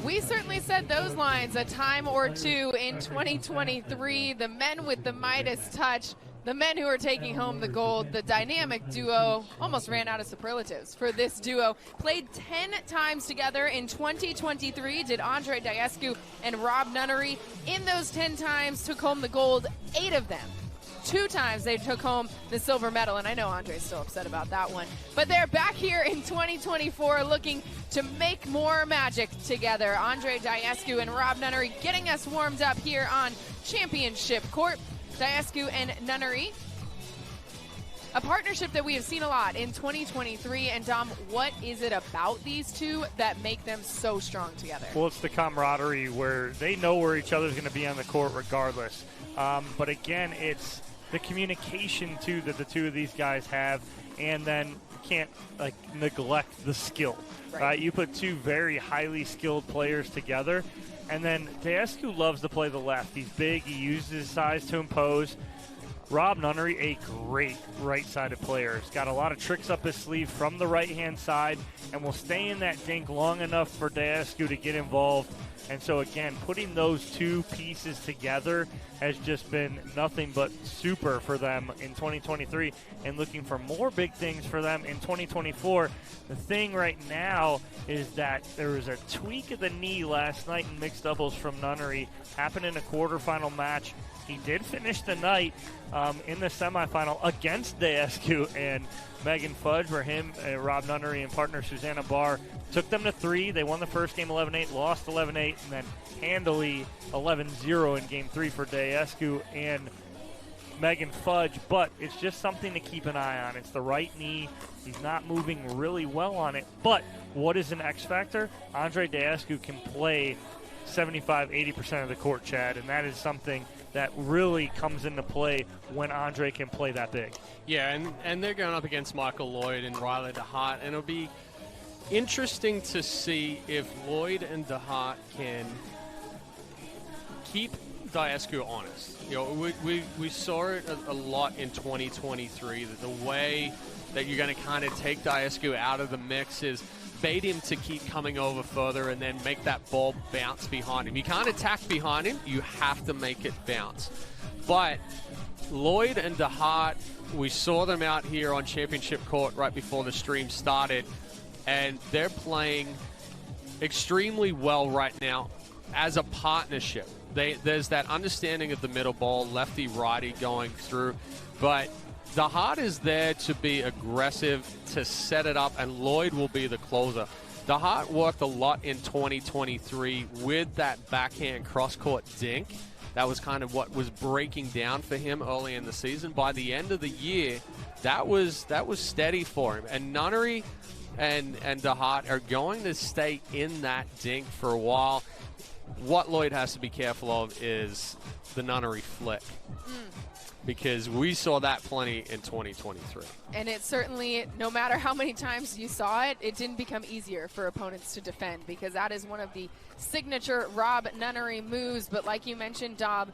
We certainly said those lines a time or two in 2023. The men with the Midas touch, the men who are taking home the gold, the dynamic duo. Almost ran out of superlatives for this duo. Played 10 times together in 2023, did Andrei, Daescu, and Rob Nunnery. In those 10 times, took home the gold, 8 of them. 2 times they took home the silver medal, and I know Andrei's still upset about that one. But they're back here in 2024 looking to make more magic together. Andrei, Daescu, and Rob Nunnery getting us warmed up here on Championship Court. Daescu and Nunnery, a partnership that we have seen a lot in 2023. And Dom, what is it about these two that make them so strong together? Well, it's the camaraderie where they know where each other's going to be on the court regardless. But again, it's the communication too that the two of these guys have, and then can't neglect the skill. Right. You put two very highly skilled players together, and then Daescu loves to play the left. He's big. He uses his size to impose. Rob Nunnery, a great right-sided player. He's got a lot of tricks up his sleeve from the right-hand side, and will stay in that dink long enough for Daescu to get involved. And so, again, putting those two pieces together has just been nothing but super for them in 2023, and looking for more big things for them in 2024. The thing right now is that there was a tweak of the knee last night in mixed doubles from Nunnery. Happened in a quarterfinal match. He did finish the night in the semifinal against Daescu and Megan Fudge, where him, Rob Nunnery, and partner Susanna Barr took them to 3. They won the first game 11-8, lost 11-8, and then handily 11-0 in game 3 for Daescu and Megan Fudge. But it's just something to keep an eye on. It's the right knee. He's not moving really well on it. But what is an X factor? Andrei Daescu can play 75-80% of the court, Chad, and that is something that really comes into play when Andrei can play that big. Yeah, and they're going up against Michael Loyd and Ryler DeHeart, and it'll be interesting to see if Loyd and DeHeart can keep Daescu honest. You know, we saw it a lot in 2023, that the way that you're going to kind of take Daescu out of the mix is bait him to keep coming over further and then make that ball bounce behind him. You can't attack behind him. You have to make it bounce. But Loyd and DeHeart, we saw them out here on Championship Court right before the stream started, and they're playing extremely well right now as a partnership. There's that understanding of the middle ball, lefty-righty going through, but DeHeart is there to be aggressive, to set it up, and Loyd will be the closer. DeHeart worked a lot in 2023 with that backhand cross-court dink. That was kind of what was breaking down for him early in the season. By the end of the year, that was steady for him. And Nunnery and DeHeart are going to stay in that dink for a while. What Loyd has to be careful of is the Nunnery flick. Because we saw that plenty in 2023. And it certainly, no matter how many times you saw it, it didn't become easier for opponents to defend, because that is one of the signature Rob Nunnery moves. But like you mentioned, Dob,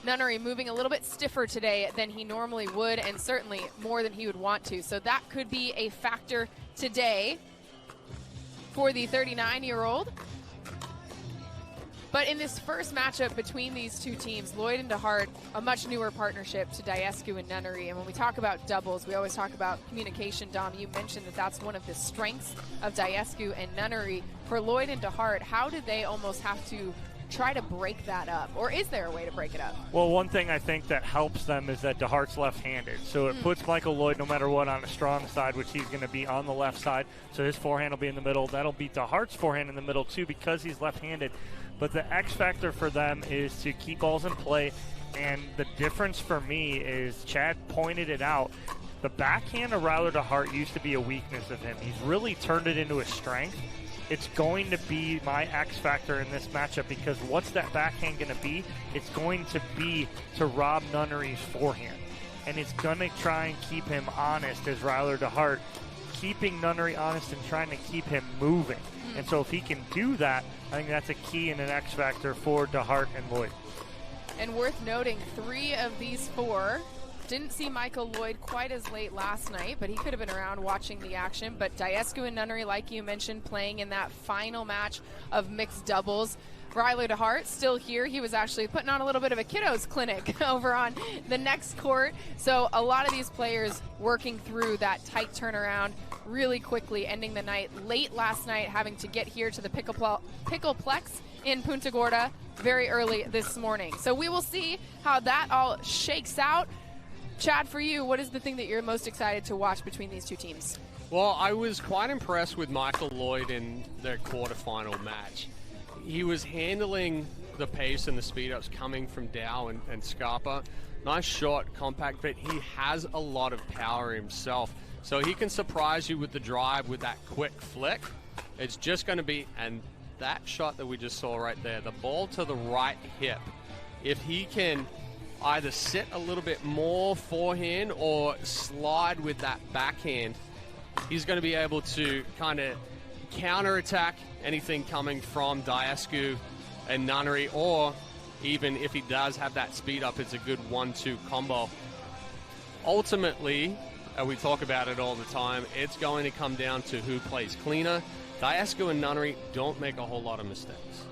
Nunnery moving a little bit stiffer today than he normally would, and certainly more than he would want to. So that could be a factor today for the 39-year-old. But in this first matchup between these two teams, Loyd and DeHeart, a much newer partnership to Daescu and Nunnery. And when we talk about doubles, we always talk about communication. Dom, you mentioned that that's one of the strengths of Daescu and Nunnery. For Loyd and DeHeart, how did they almost have to try to break that up? Or is there a way to break it up? Well, one thing I think that helps them is that DeHart's left-handed. So it puts Michael Loyd, no matter what, on a strong side, which he's going to be on the left side. So his forehand will be in the middle. That'll be DeHart's forehand in the middle, too, because he's left-handed. But the X factor for them is to keep balls in play. And the difference for me is, Chad pointed it out, the backhand of Ryler DeHeart used to be a weakness of him. He's really turned it into a strength. It's going to be my X factor in this matchup, because what's that backhand going to be? It's going to be to Rob Nunnery's forehand. And it's going to try and keep him honest as Ryler DeHeart, keeping Nunnery honest and trying to keep him moving. And so if he can do that, I think that's a key and an X factor for DeHeart and Loyd. And worth noting, 3 of these 4 Didn't see Michael Loyd quite as late last night, but he could have been around watching the action. But Daescu and Nunnery, like you mentioned, playing in that final match of mixed doubles. Ryler DeHeart still here. He was actually putting on a little bit of a kiddos clinic over on the next court. So a lot of these players working through that tight turnaround really quickly, ending the night late last night, having to get here to the Pickleplex in Punta Gorda very early this morning. So we will see how that all shakes out. Chad, for you, what is the thing that you're most excited to watch between these two teams? Well, I was quite impressed with Michael Loyd in their quarterfinal match. He was handling the pace and the speed-ups coming from Dow and Scarpa. Nice shot, compact, but he has a lot of power himself. So he can surprise you with the drive with that quick flick. It's just going to be, and that shot that we just saw right there, the ball to the right hip, if he can either sit a little bit more forehand or slide with that backhand, he's going to be able to kind of counterattack anything coming from Daescu and Nunnery, or even if he does have that speed up, it's a good 1-2 combo. Ultimately, we talk about it all the time, it's going to come down to who plays cleaner. Daescu and Nunnery don't make a whole lot of mistakes.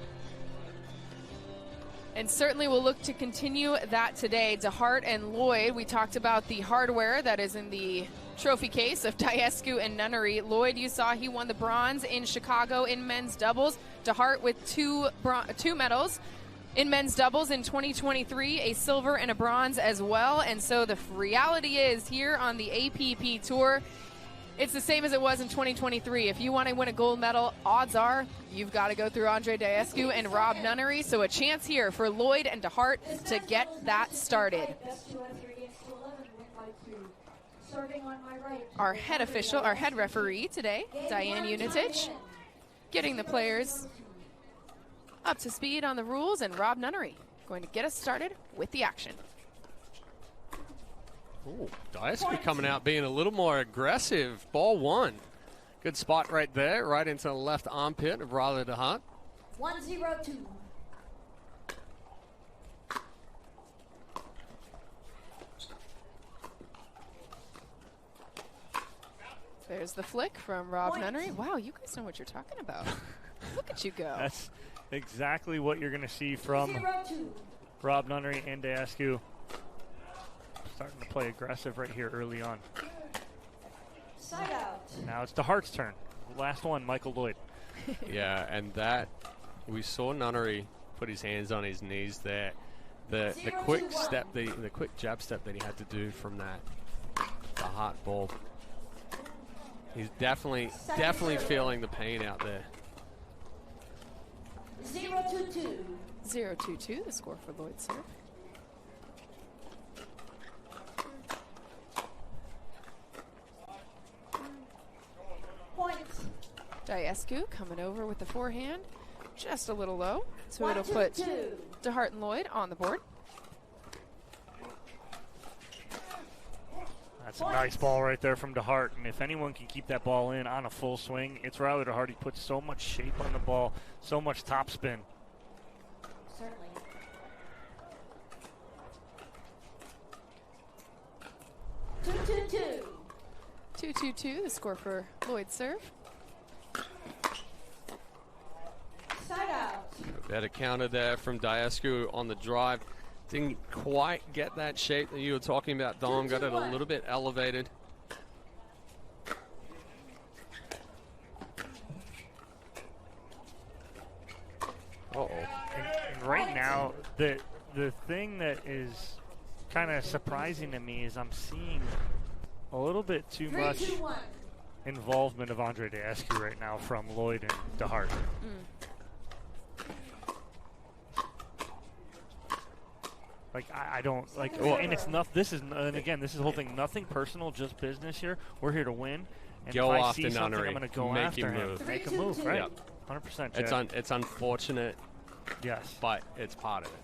And certainly we'll look to continue that today. DeHeart and Loyd, we talked about the hardware that is in the trophy case of Daescu and Nunnery. Loyd, you saw he won the bronze in Chicago in men's doubles. DeHeart with two medals in men's doubles in 2023, a silver and a bronze as well. And so the reality is here on the APP Tour, it's the same as it was in 2023. If you want to win a gold medal, odds are you've got to go through Andrei Daescu and Rob Nunnery. So a chance here for Loyd and DeHeart to get that started. Our head official, our head referee today, Diane Unitich, getting the players up to speed on the rules, and Rob Nunnery going to get us started with the action. Ooh, Daescu coming out being a little more aggressive. Ball one. Good spot right there, right into the left armpit of Ryler DeHeart. 1-0-2. There's the flick from Rob Nunnery. Wow, you guys know what you're talking about. Look at you go. That's exactly what you're going to see from 0-2. Rob Nunnery and Daescu. Starting to play aggressive right here early on. Side out. Now it's DeHeart's turn. Last one, Michael Loyd. Yeah, and that, we saw Nunnery put his hands on his knees there. The quick step, the quick jab step that he had to do from that DeHeart ball. He's definitely feeling the pain out there. 0-2-2. 0-2-2, the score for Loyd serve. Points. Daescu coming over with the forehand, just a little low. So it'll put DeHeart and Loyd on the board. That's a nice ball right there from DeHeart, and if anyone can keep that ball in on a full swing, it's Ryler DeHeart. He puts so much shape on the ball, so much top spin. Certainly. 2-2-2. 2-2-2, the score for Loyd serve. Side out. Better counter there from Daescu on the drive. Didn't quite get that shape that you were talking about, Dom. Got it a little bit elevated. Uh-oh. And right now, the thing that is kind of surprising to me is I'm seeing a little bit too much involvement of Andrei Daescu right now from Loyd and DeHeart. Like I don't like, and it's not. This is, and again, this is the whole thing. Nothing personal, just business here. We're here to win. And Go if I after see something, Nunnery. I'm going to go Make after him him. move. Make him move, right? Yep. 100%. It's unfortunate, yes, but it's part of it.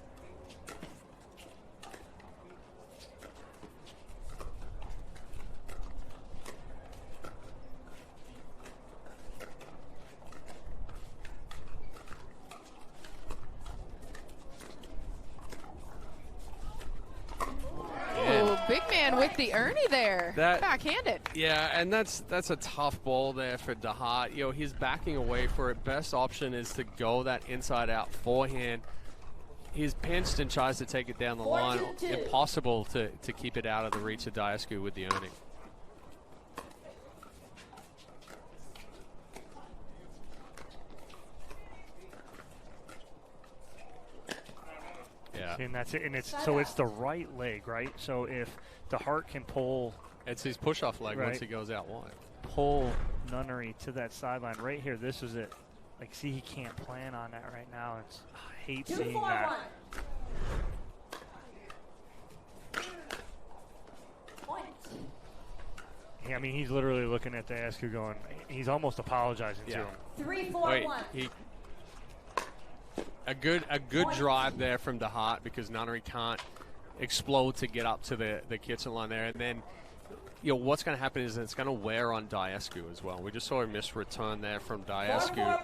Big man again with the Ernie there. Backhanded. Yeah, and that's a tough ball there for DeHeart. You know, he's backing away for it. Best option is to go that inside-out forehand. He's pinched and tries to take it down the line. 4-2-2. Impossible to keep it out of the reach of Daescu with the Ernie. Yeah. And that's it. And it's the right leg, right? So if DeHeart can pull, it's his push-off leg right, once he goes out wide. Pull Nunnery to that sideline right here. This is it. Like, see, he can't plan on that right now. I hate seeing that. Point. Yeah, I mean, he's literally looking at Daescu going, he's almost apologizing to him. 3-4-1. A good drive there from DeHeart because Nunnery can't explode to get up to the kitchen line there. And then, you know, what's going to happen is it's going to wear on Daescu as well. We just saw a missed return there from Daescu. 4-4-1.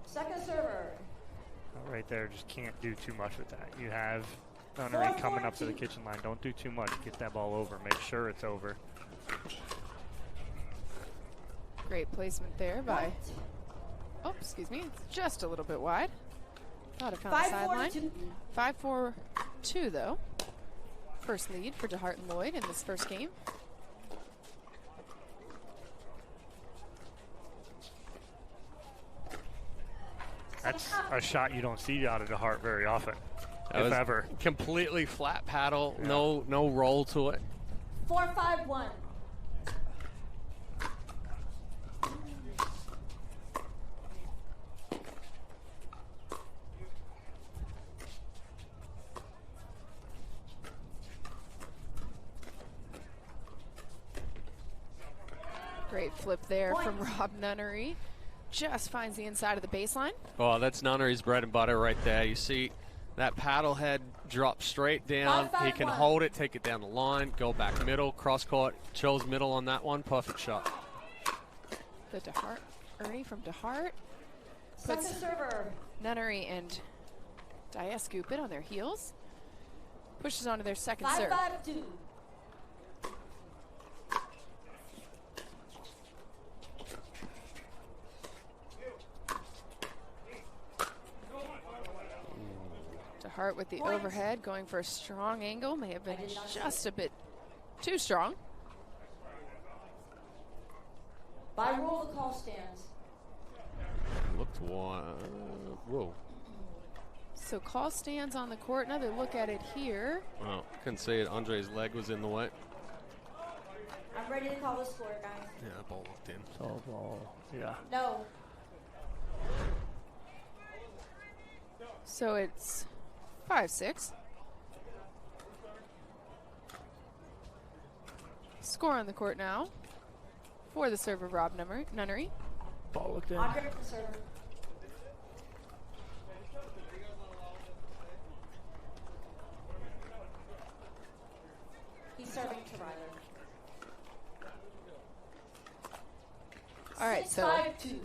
Second server. Right there, just can't do too much with that. You have Nunnery coming up to the kitchen line. Don't do too much. Get that ball over. Make sure it's over. Great placement there by, oh, excuse me, it's just a little bit wide. Thought I found the sideline. 5-4-2 though. First lead for DeHeart and Loyd in this first game. That's a shot you don't see out of DeHeart very often, if ever. Completely flat paddle, no roll to it. 4-5-1. Great flip there from Rob Nunnery. Just finds the inside of the baseline. Oh, that's Nunnery's bread and butter right there. You see that paddle head drop straight down. He can hold it, take it down the line, go back middle, cross court, chose middle on that one. Perfect shot. The DeHeart, Ernie from DeHeart. Second server. Nunnery and Daescu a bit on their heels. Pushes onto their second serve. 5-5-2. DeHeart with the overhead, going for a strong angle. May have been just a bit too strong. By rule, the call stands. Looked wide. Whoa. So call stands on the court. Another look at it here. Well, couldn't see it. Andrei's leg was in the way. I'm ready to call the score, guys. Yeah, that ball looked in. So ball, yeah. No. So it's 5-6. Score on the court now for the server, Rob Nunnery. Ball looked in. Andrei with the server. He's serving to Ryler. All right, so 6-5-2.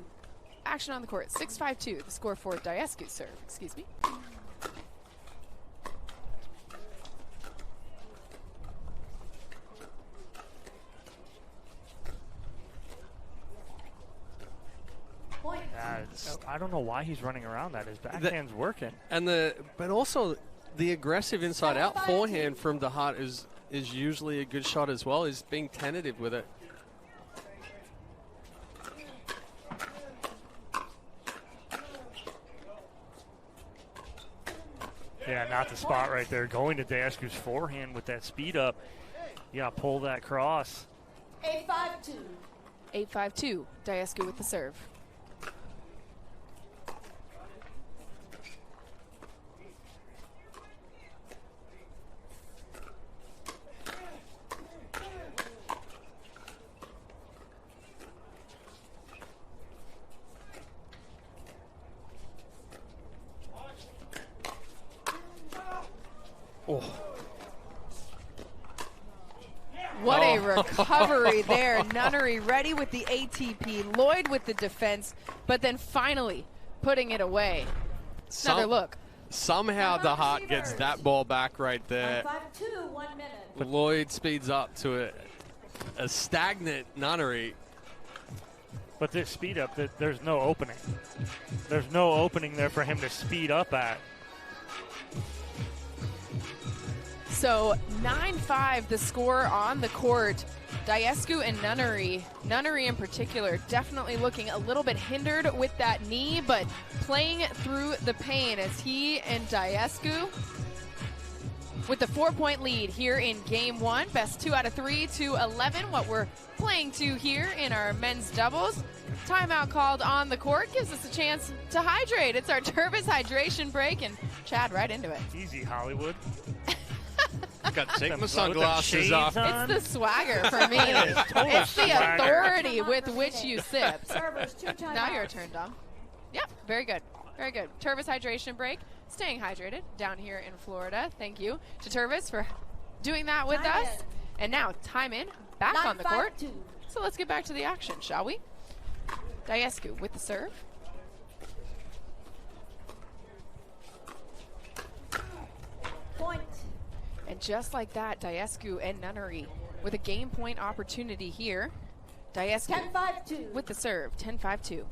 action on the court. 6-5-2. The score for Daescu's serve. Excuse me. I don't know why he's running around that. His backhand's working. And but also the aggressive inside out forehand from DeHeart is usually a good shot as well. He's being tentative with it. Yeah, not the spot right there. Going to Daescu's forehand with that speed up. Yeah, pull that cross. 8-5-2. 8-5-2. Daescu with the serve. Oh. What a recovery there. Nunnery ready with the ATP. Loyd with the defense, but then finally putting it away. Another look. Somehow DeHeart gets that ball back right there. 5-2, 1 minute. Loyd speeds up to a stagnant Nunnery. But this speed up, there's no opening. There's no opening there for him to speed up at. So 9-5 the score on the court. Daescu and Nunnery in particular, definitely looking a little bit hindered with that knee, but playing through the pain as he and Daescu with the 4-point lead here in game 1. Best 2 out of 3 to 11, what we're playing to here in our men's doubles. Timeout called on the court gives us a chance to hydrate. It's our Tervis hydration break, and Chad right into it. Easy, Hollywood. Got to take my sunglasses off. It's the swagger for me. It's the authority with which you sip. Now your turn, Dom. Yep, very good. Very good. Tervis hydration break. Staying hydrated down here in Florida. Thank you to Tervis for doing that with us. And now, time in, back on the court. So let's get back to the action, shall we? Daescu with the serve. Point. And just like that, Daescu and Nunnery with a game point opportunity here. Daescu 10-5-2. with the serve, 10-5-2.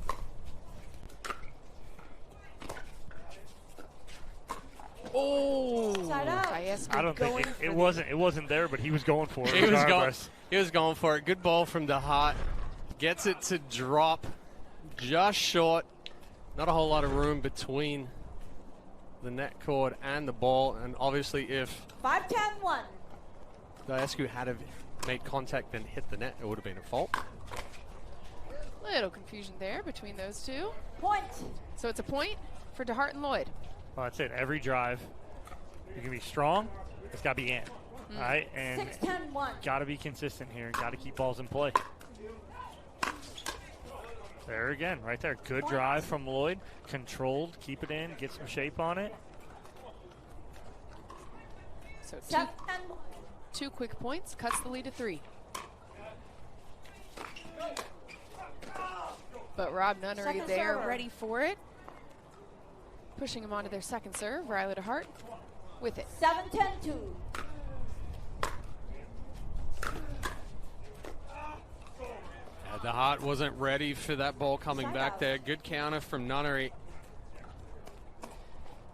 Oh, Side out. Daescu I don't going think for it wasn't there, but he was going for it. He was going for it. Good ball from DeHeart. Gets it to drop just short. Not a whole lot of room between the net cord and the ball. And obviously if 5-10-1. Daescu had have made contact and hit the net, it would have been a fault. Little confusion there between those two. Point. So it's a point for DeHeart and Loyd. Well, that's it. Every drive, you can be strong. It's got to be in, all right? And 6-10-1. got to be consistent here. Got to keep balls in play. There again, right there. Good drive from Loyd. Controlled, keep it in, get some shape on it. So 7-1. two quick points, cuts the lead to 3. But Rob Nunnery Second there, server. ready for it. Pushing him onto their second serve, Ryler DeHeart with it. 7-10-2. DeHeart wasn't ready for that ball coming back there. Good counter from Nunnery.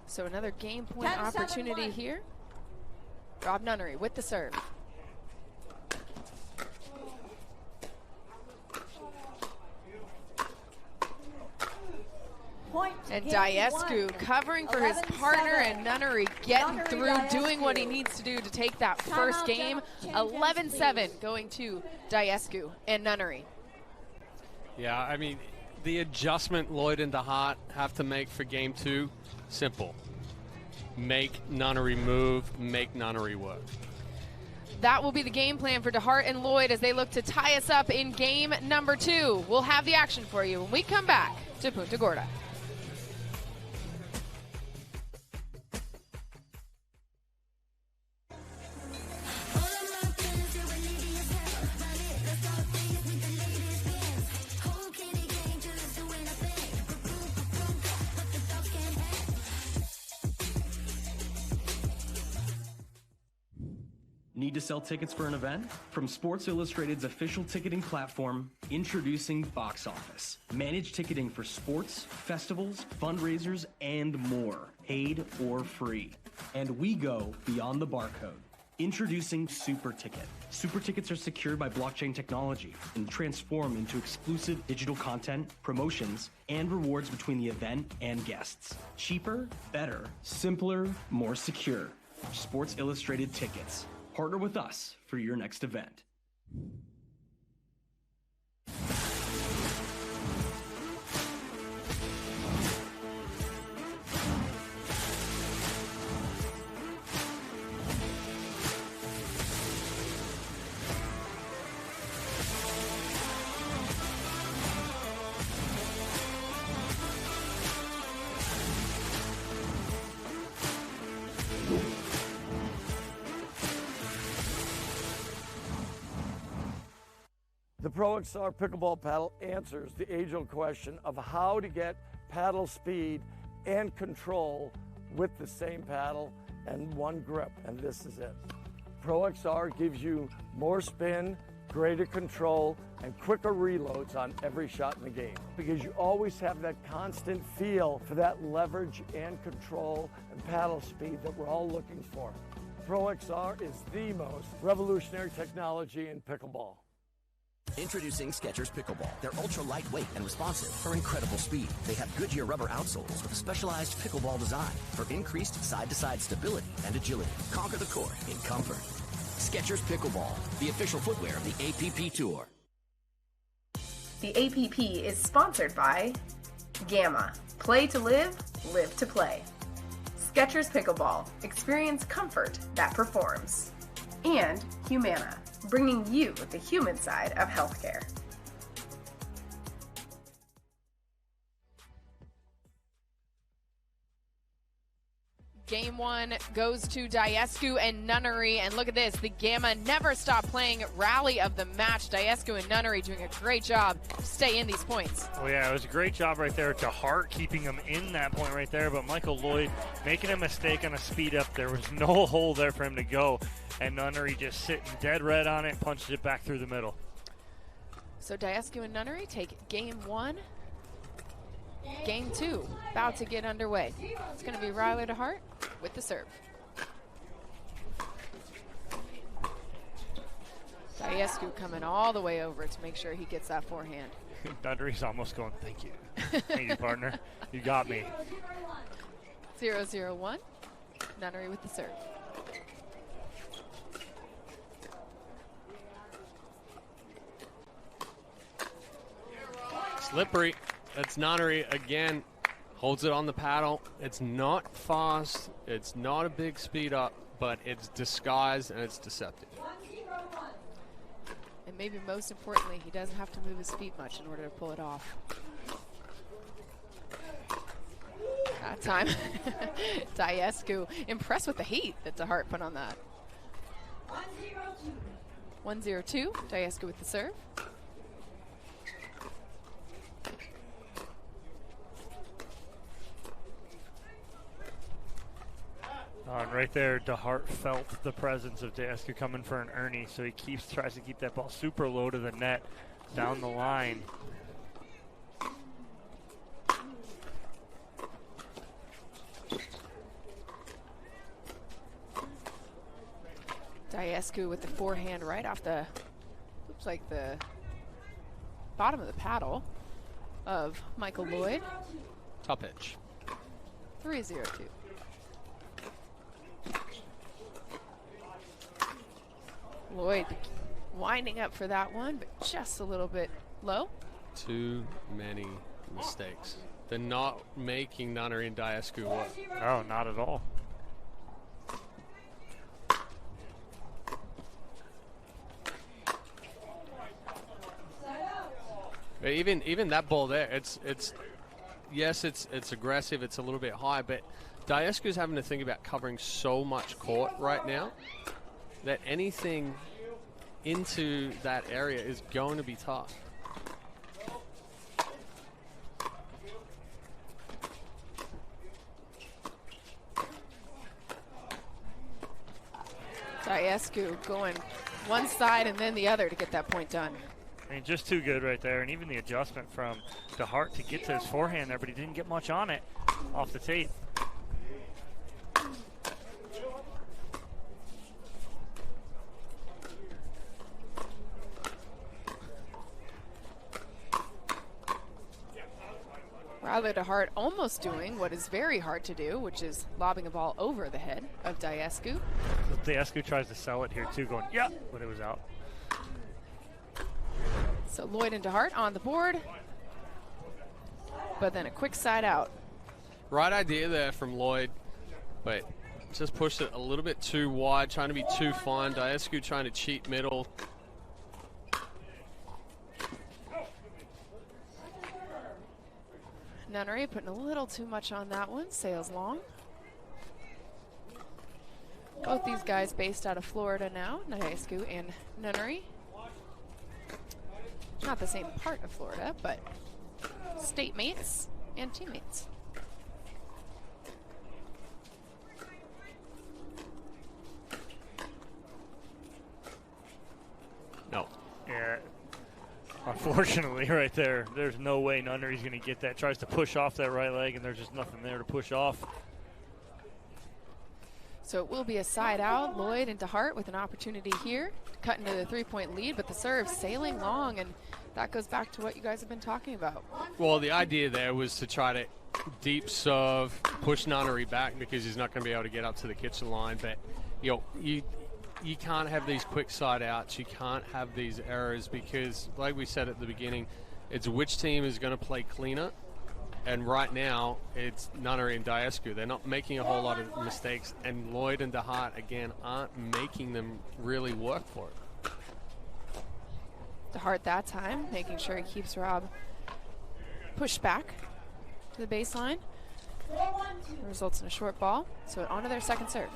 So another game point 10-7-1. opportunity here. Rob Nunnery with the serve. Point. And Game Daescu 1. covering for his 11-7. partner, and Nunnery getting Nunnery, through, doing what he Daescu. needs to do to take that Timeout, first game. change 11-7 please. going to Daescu and Nunnery. Yeah, I mean, the adjustment Loyd and DeHeart have to make for game 2, simple. Make Nunnery move, make Nunnery work. That will be the game plan for DeHeart and Loyd as they look to tie us up in game number 2. We'll have the action for you when we come back to Punta Gorda. Need to sell tickets for an event? From Sports Illustrated's official ticketing platform, introducing Box Office. Manage ticketing for sports, festivals, fundraisers, and more, paid or free. And we go beyond the barcode. Introducing Super Ticket. Super Tickets are secured by blockchain technology and transform into exclusive digital content, promotions, and rewards between the event and guests. Cheaper, better, simpler, more secure. Sports Illustrated Tickets. Partner with us for your next event. The Pro XR pickleball paddle answers the age-old question of how to get paddle speed and control with the same paddle and one grip, and this is it. Pro XR gives you more spin, greater control, and quicker reloads on every shot in the game, because you always have that constant feel for that leverage and control and paddle speed that we're all looking for. Pro XR is the most revolutionary technology in pickleball. Introducing Skechers Pickleball. They're ultra lightweight and responsive for incredible speed. They have Goodyear rubber outsoles with a specialized pickleball design for increased side-to-side stability and agility. Conquer the court in comfort. Skechers Pickleball, the official footwear of the APP Tour. The APP is sponsored by Gamma. Play to live, live to play. Skechers Pickleball. Experience comfort that performs. And Humana, bringing you the human side of healthcare. Game one goes to Daescu and Nunnery, and look at this, the Gamma never stop playing rally of the match. Daescu and Nunnery doing a great job to stay in these points. Oh yeah, it was a great job right there. DeHeart keeping him in that point right there, but Michael Loyd making a mistake on a speed up. There was no hole there for him to go, and Nunnery just sitting dead red on it, punches it back through the middle. So Daescu and Nunnery take game one. Game two about to get underway. It's going to be Ryler DeHeart with the serve. Daescu coming all the way over to make sure he gets that forehand. Nunnery's almost going, thank you. Thank you, partner. You got me. 0-0-1. Nunnery with the serve. Slippery. That's Nunnery again. Holds it on the paddle. It's not fast. It's not a big speed up, but it's disguised and it's deceptive. And maybe most importantly, he doesn't have to move his feet much in order to pull it off. That time, Daescu impressed with the heat that DeHeart put on that. 1-0-2. Daescu with the serve. And right there, DeHeart felt the presence of Daescu coming for an Ernie, so he tries to keep that ball super low to the net, down the line. Daescu with the forehand right off the, looks like the bottom of the paddle of Michael Loyd. Top edge. 3-0-2. Loyd winding up for that one, but just a little bit low. Too many mistakes. They're not making Nunnery and Daescu work. Oh, not at all. But even that ball there, it's aggressive, it's a little bit high, but Daescu's having to think about covering so much court right now that anything into that area is going to be tough. Daescu going one side and then the other to get that point done. I mean, just too good right there, and even the adjustment from DeHeart to get to his forehand there, but he didn't get much on it off the tape. Ryler DeHeart almost doing what is very hard to do, which is lobbing a ball over the head of Daescu. Daescu tries to sell it here too, going, yeah, but it was out. So Loyd and DeHeart on the board, but then a quick side out. Right idea there from Loyd, but just pushed it a little bit too wide, trying to be too fine. Daescu trying to cheat middle. Nunnery putting a little too much on that one, sails long. Both these guys based out of Florida now, Daescu and Nunnery. Not the same part of Florida, but state mates and teammates. Unfortunately, right there, there's no way Nunnery's going to get that. Tries to push off that right leg, and there's just nothing there to push off. So it will be a side out. Loyd and DeHeart with an opportunity here to cut into the 3-point lead, but the serve sailing long, and that goes back to what you guys have been talking about. Well, the idea there was to try to deep serve, push Nunnery back because he's not going to be able to get up to the kitchen line. But you can't have these quick side outs. You can't have these errors because, like we said at the beginning, it's which team is going to play cleaner. And right now, it's Nunnery and Daescu. They're not making a whole lot of mistakes, and Loyd and DeHeart, again, aren't making them really work for it. DeHeart that time, making sure he keeps Rob pushed back to the baseline. Results in a short ball, so on to their second serve.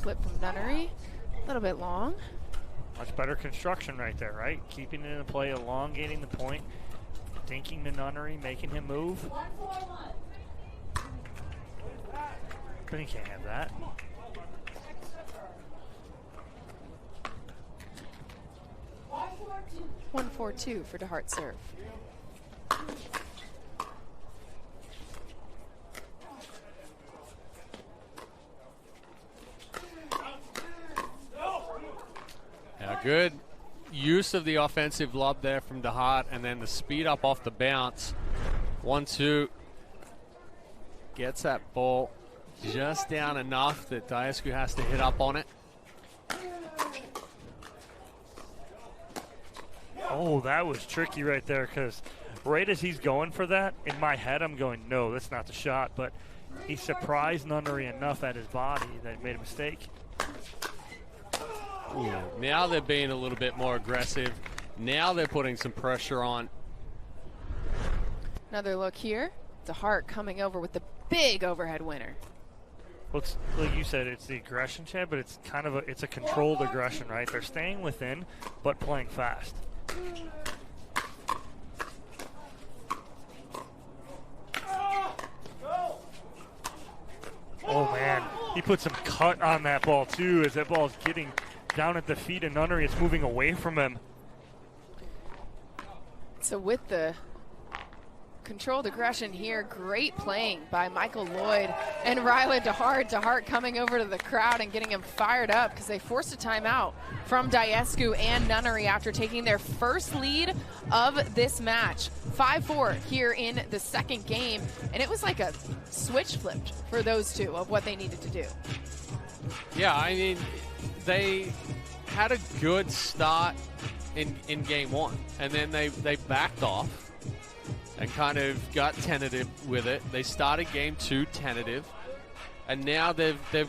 Flip from Nunnery, a little bit long. Much better construction right there, right? Keeping it in play, elongating the point, dinking the Nunnery, making him move. But he can't have that. One 4-2 for DeHeart serve. Good use of the offensive lob there from DeHeart, and then the speed up off the bounce. 1-2. Gets that ball just down enough that Daescu has to hit up on it. Oh, that was tricky right there, because right as he's going for that, in my head I'm going, no, that's not the shot. But he surprised Nunnery enough at his body that he made a mistake. Yeah. Now they're being a little bit more aggressive. Now they're putting some pressure on. Another look here. DeHeart coming over with the big overhead winner. Well, it's, like you said, it's the aggression, Chad, but it's kind of it's a controlled aggression, right? They're staying within, but playing fast. Oh, man. He put some cut on that ball, too, as that ball is getting down at the feet of Nunnery. It's moving away from him. So with the controlled aggression here, great playing by Michael Loyd and Ryler DeHeart. DeHeart coming over to the crowd and getting him fired up because they forced a timeout from Daescu and Nunnery after taking their first lead of this match. 5-4 here in the second game, and it was like a switch flipped for those two of what they needed to do. Yeah, I mean, they had a good start in game one, and then they backed off and kind of got tentative with it. They started game two tentative, and now they've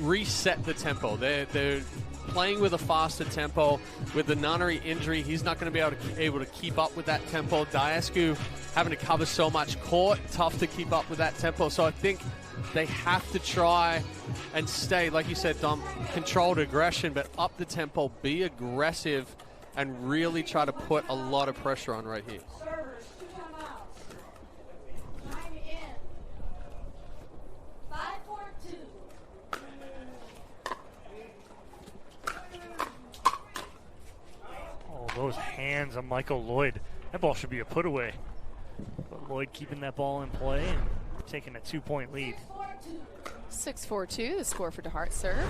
reset the tempo. They're playing with a faster tempo. With the Nunnery injury, he's not going to be able to keep up with that tempo. Daescu having to cover so much court, tough to keep up with that tempo. So I think they have to try and stay, like you said, Dom, controlled aggression, but up the tempo, be aggressive, and really try to put a lot of pressure on right here. Those hands on Michael Loyd. That ball should be a put away. But Loyd keeping that ball in play and taking a 2-point lead. 6-4-2, the score for DeHeart serve.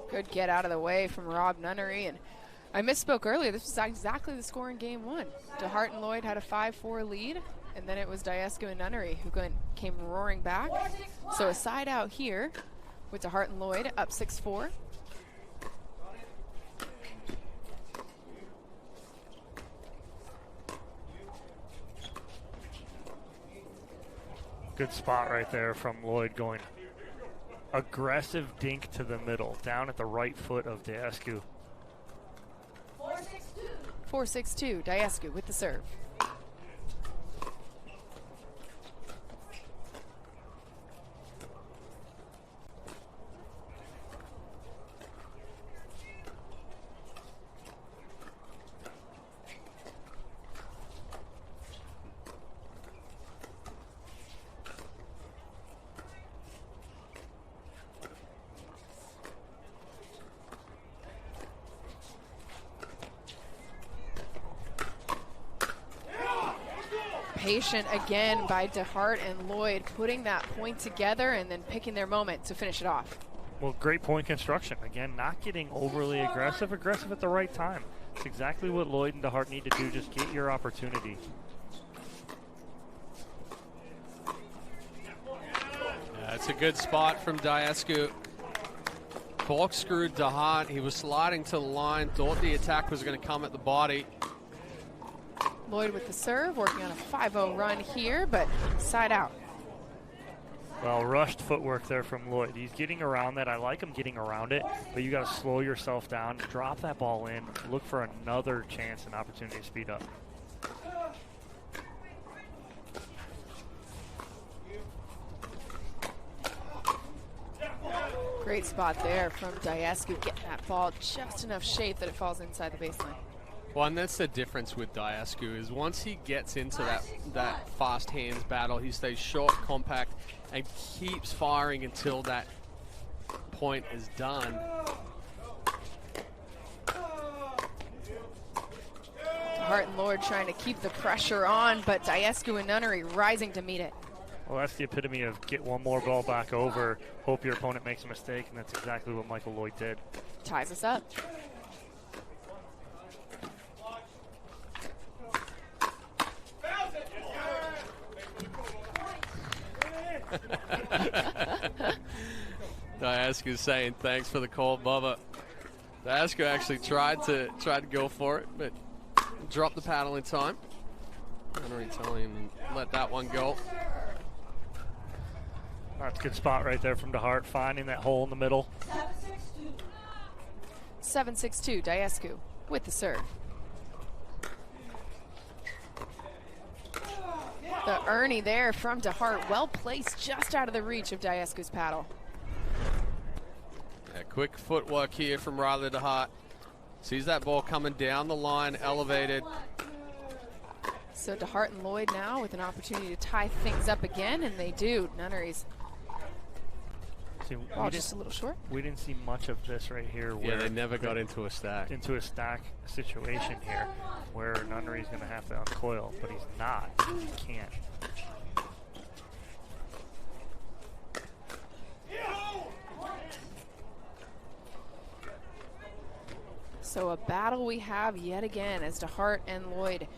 Good get out of the way from Rob Nunnery. And I misspoke earlier. This was exactly the score in game one. DeHeart and Loyd had a 5-4 lead, and then it was Daescu and Nunnery who came roaring back. So a side out here with DeHeart and Loyd up 6-4. Good spot right there from Loyd, going aggressive dink to the middle, down at the right foot of Daescu. 4-6-2, Daescu with the serve. patient again by DeHeart and Loyd, putting that point together and then picking their moment to finish it off. Well, great point construction. Again, not getting overly aggressive at the right time. It's exactly what Loyd and DeHeart need to do. Just get your opportunity. Yeah, it's a good spot from Daescu. Corkscrewed DeHeart. He was sliding to the line, thought the attack was going to come at the body. Loyd with the serve, working on a 5-0 run here, but side out. Well, rushed footwork there from Loyd. He's getting around that. I like him getting around it, but you got to slow yourself down, drop that ball in, look for another chance and opportunity to speed up. Great spot there from Daescu, getting that ball just enough shape that it falls inside the baseline. Well, and that's the difference with Daescu is once he gets into that fast hands battle, he stays short, compact, and keeps firing until that point is done. DeHeart and Loyd trying to keep the pressure on, but Daescu and Nunnery rising to meet it. Well, that's the epitome of get one more ball back over, hope your opponent makes a mistake, and that's exactly what Michael Loyd did. Ties us up. Daescu saying thanks for the call, Bubba. Daescu actually tried to go for it, but dropped the paddle in time. Nunnery telling him let that one go. That's a good spot right there from DeHeart, finding that hole in the middle. 7-6-2, Daescu with the serve. The Ernie there from DeHeart, well placed, just out of the reach of Daescu's paddle. Yeah, quick footwork here from Ryler DeHeart. Sees that ball coming down the line, elevated. So DeHeart and Loyd now with an opportunity to tie things up again, and they do. Nunnery's just a little short. We didn't see much of this right here. Yeah, they never got into a stack. Into a stack situation here where Nunnery's going to have to uncoil, but he's not. He can't. So a battle we have yet again as DeHeart and Loyd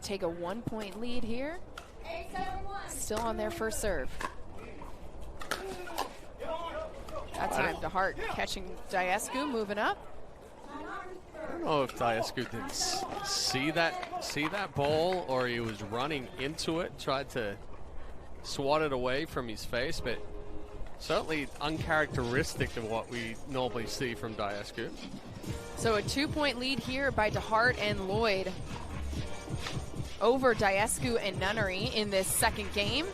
take a 1-point lead here. Still on their first serve. That time DeHeart catching Daescu, moving up. I don't know if Daescu did see that ball or he was running into it, tried to swat it away from his face, but certainly uncharacteristic of what we normally see from Daescu. So a 2-point lead here by DeHeart and Loyd over Daescu and Nunnery in this second game.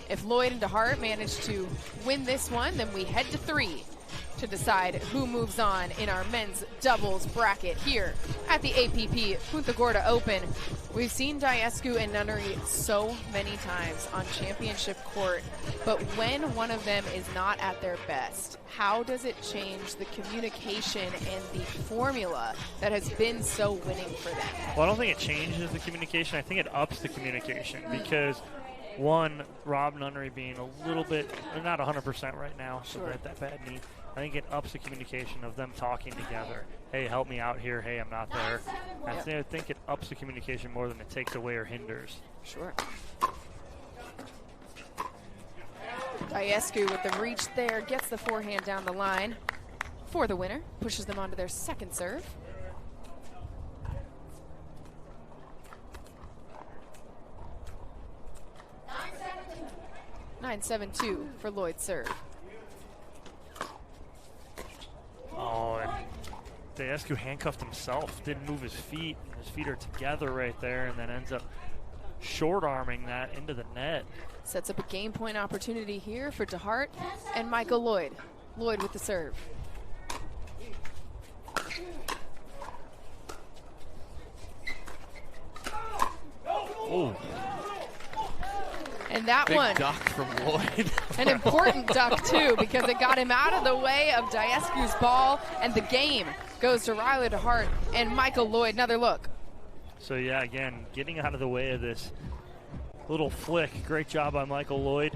If Loyd and DeHeart manage to win this one, then we head to 3 to decide who moves on in our men's doubles bracket here at the APP Punta Gorda Open. We've seen Daescu and Nunnery so many times on championship court, but when one of them is not at their best, how does it change the communication and the formula that has been so winning for them? Well, I don't think it changes the communication. I think it ups the communication because one, Rob Nunnery being a little bit, not 100% right now, so Sure. that bad knee. I think it ups the communication of them talking together. Hey, help me out here. Hey, I'm not there. I think it ups the communication more than it takes away or hinders. Sure. Daescu with the reach there, gets the forehand down the line for the winner, pushes them onto their second serve. 9-7-2 for Loyd's serve. Oh, and Daescu handcuffed himself, didn't move his feet. His feet are together right there, and then ends up short-arming that into the net. Sets up a game point opportunity here for DeHeart and Michael Loyd. Loyd with the serve. Oh. And that Big one, duck from Loyd. an important duck too, because it got him out of the way of Daescu's ball, and the game goes to Ryler DeHeart and Michael Loyd. Another look. So yeah, again, getting out of the way of this Little flick. Great job by Michael Loyd.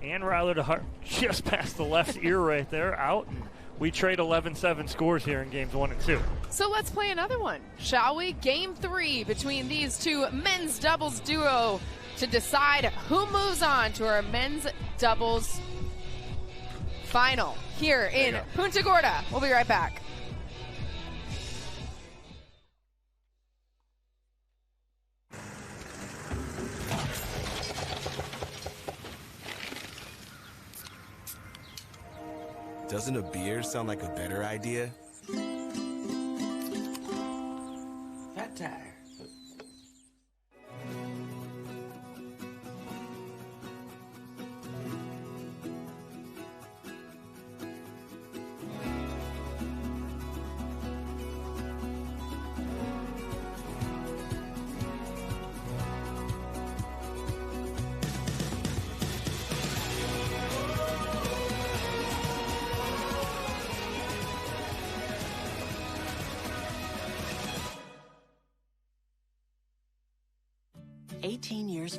And Ryler DeHeart just past the left ear right there. Out. And we trade 11-7 scores here in games 1 and 2. So let's play another one, shall we? Game 3 between these two men's doubles duo to decide who moves on to our men's doubles final here in Punta Gorda. We'll be right back. Doesn't a beer sound like a better idea? Fat tire.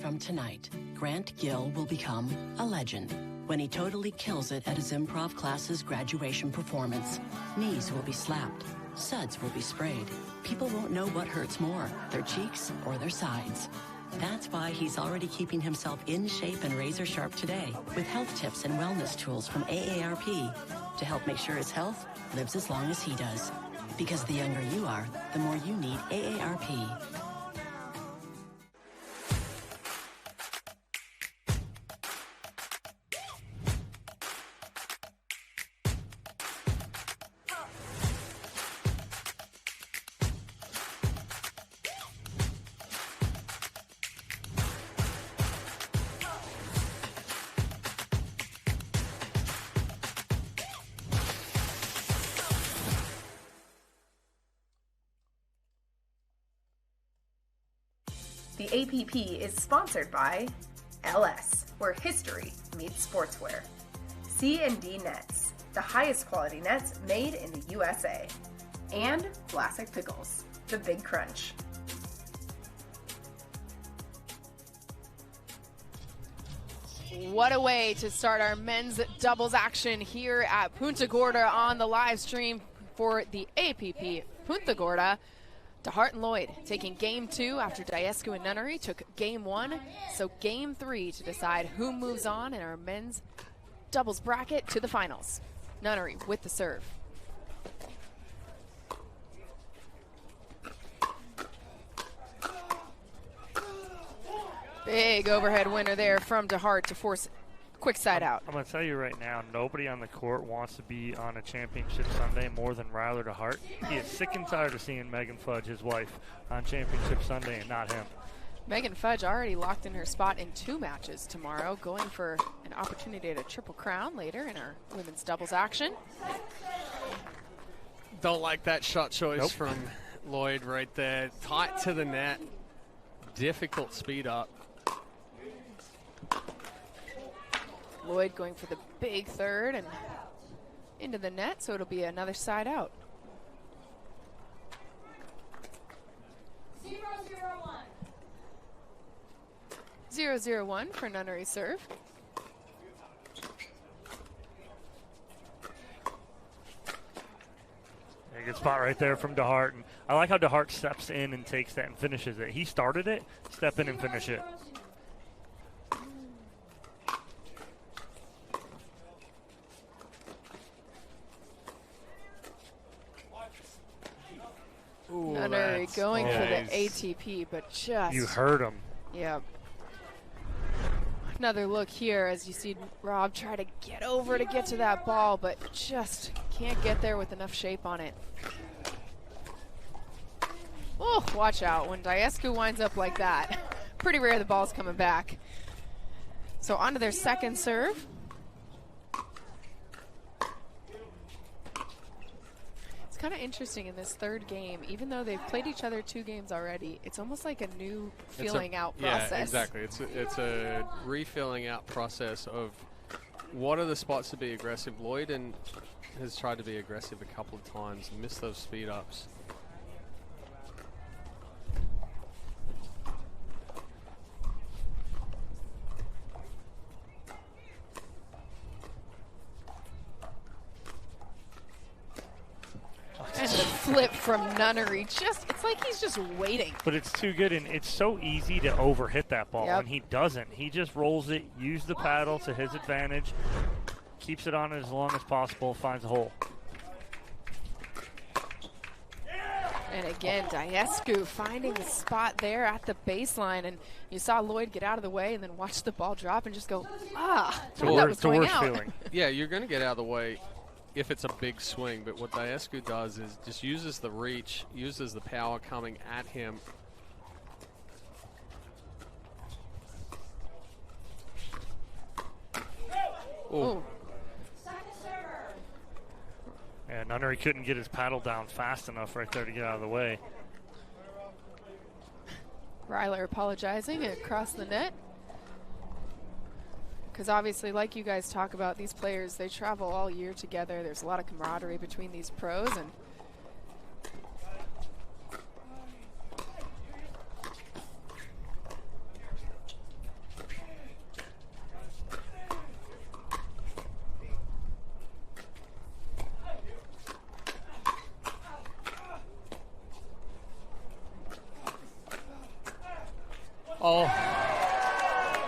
From tonight, Grant Gill will become a legend when he totally kills it at his improv class's graduation performance. Knees will be slapped, suds will be sprayed. People won't know what hurts more, their cheeks or their sides. That's why he's already keeping himself in shape and razor sharp today with health tips and wellness tools from AARP to help make sure his health lives as long as he does. Because the younger you are, the more you need AARP. The APP is sponsored by LS, where history meets sportswear. C&D Nets, the highest quality nets made in the USA. And Vlasic Pickles, the Big Crunch. What a way to start our men's doubles action here at Punta Gorda on the live stream for the APP Punta Gorda. DeHeart and Loyd taking game 2 after Daescu and Nunnery took game 1. So game 3 to decide who moves on in our men's doubles bracket to the finals. Nunnery with the serve. Big overhead winner there from DeHeart to force quick side out. I'm going to tell you right now, nobody on the court wants to be on a championship Sunday more than Ryler DeHeart. He is sick and tired of seeing Megan Fudge, his wife, on championship Sunday and not him. Megan Fudge already locked in her spot in 2 matches tomorrow, going for an opportunity at a triple crown later in our women's doubles action. Don't like that shot choice from Loyd right there. Tight to the net. Difficult speed up. Loyd going for the big third and into the net, so it'll be another side out. 0-0-1 for Nunnery serve. A good spot right there from DeHeart. And I like how DeHeart steps in and takes that and finishes it. He started it, step in and finish it. Nunnery going for the ATP, but just... You heard him. Yep. Another look here as you see Rob try to get over to get to that ball, but just can't get there with enough shape on it. Oh, watch out when Daescu winds up like that. Pretty rare the ball's coming back. So on to their second serve. It's kind of interesting in this third game, even though they've played each other 2 games already, it's almost like a new filling out process. Yeah, exactly. It's a refilling out process of what are the spots to be aggressive. Loyd has tried to be aggressive a couple of times, missed those speed ups. from Nunnery. It's like he's just waiting. But it's too good, and it's so easy to overhit that ball, Yep. and he doesn't. He just rolls it, use the paddle to his advantage, keeps it on as long as possible, finds a hole. And again, Daescu finding the spot there at the baseline, and you saw Loyd get out of the way and then watch the ball drop and just go, thought that was going out. Feeling. Yeah, you're going to get out of the way if it's a big swing, but what Daescu does is just uses the reach, uses the power coming at him. Ooh. And Nunnery couldn't get his paddle down fast enough right there to get out of the way. Ryler apologizing across the net. Because obviously, like you guys talk about, these players, they travel all year together. There's a lot of camaraderie between these pros. And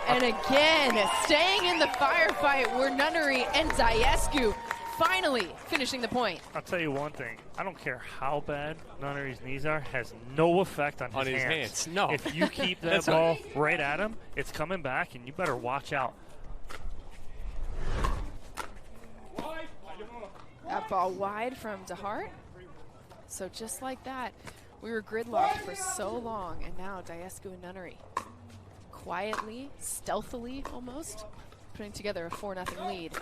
And again, staying in the firefight were Nunnery and Daescu, finally finishing the point. I'll tell you one thing. I don't care how bad Nunnery's knees are, has no effect on his hands. No. If you keep that ball right at him, it's coming back, and you better watch out. That ball wide from DeHeart. So just like that, we were gridlocked for so long, and now Daescu and Nunnery quietly, stealthily almost, putting together a 4-0 lead.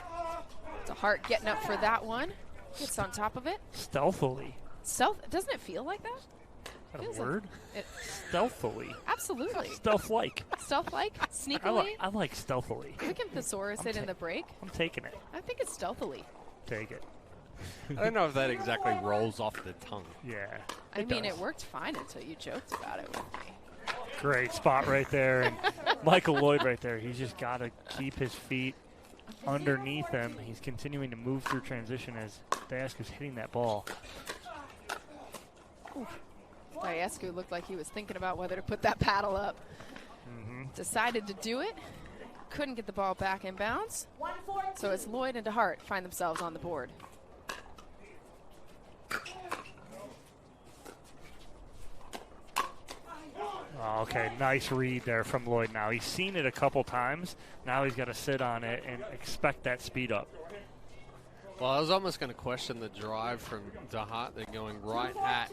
DeHeart getting up for that one. Gets on top of it. Stealthily. Doesn't it feel like that? Is that a word? Stealthily. Absolutely. Stealth-like. Stealth-like? Sneakily? I like stealthily. We can thesaurus it in the break. I'm taking it. I think it's stealthily. Take it. I don't know if that exactly rolls off the tongue. Yeah. I mean, it worked fine until you joked about it with me. Great spot right there. And Michael Loyd right there. He's just got to keep his feet underneath him. He's continuing to move through transition as Daescu's hitting that ball. Daescu looked like he was thinking about whether to put that paddle up. Decided to do it. Couldn't get the ball back in bounds. So it's Loyd and DeHeart find themselves on the board. Okay, nice read there from Loyd now. He's seen it a couple times. Now he's got to sit on it and expect that speed up. Well, I was almost going to question the drive from DeHeart. They're going right at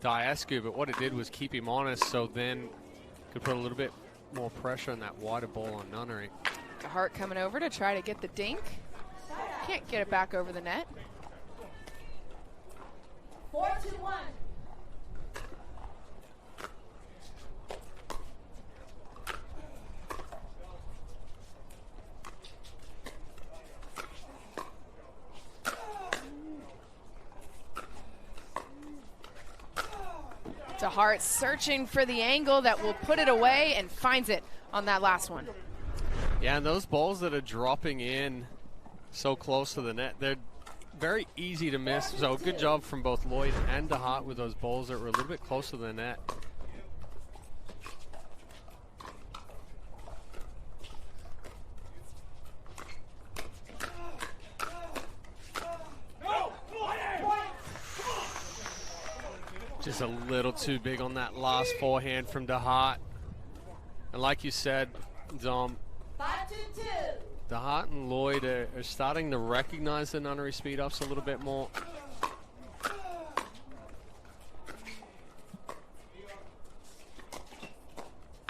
Daescu, but what it did was keep him honest, so then could put a little bit more pressure on that wider ball on Nunnery. DeHeart coming over to try to get the dink. Can't get it back over the net. 4-1. DeHeart searching for the angle that will put it away and finds it on that last one. Yeah, and those balls that are dropping in so close to the net, they're very easy to miss. So good job from both Loyd and DeHeart with those balls that were a little bit close to the net. Just a little too big on that last forehand from DeHeart. And like you said, Dom, 5-2. DeHeart and Loyd are starting to recognize the Nunnery speed ups a little bit more.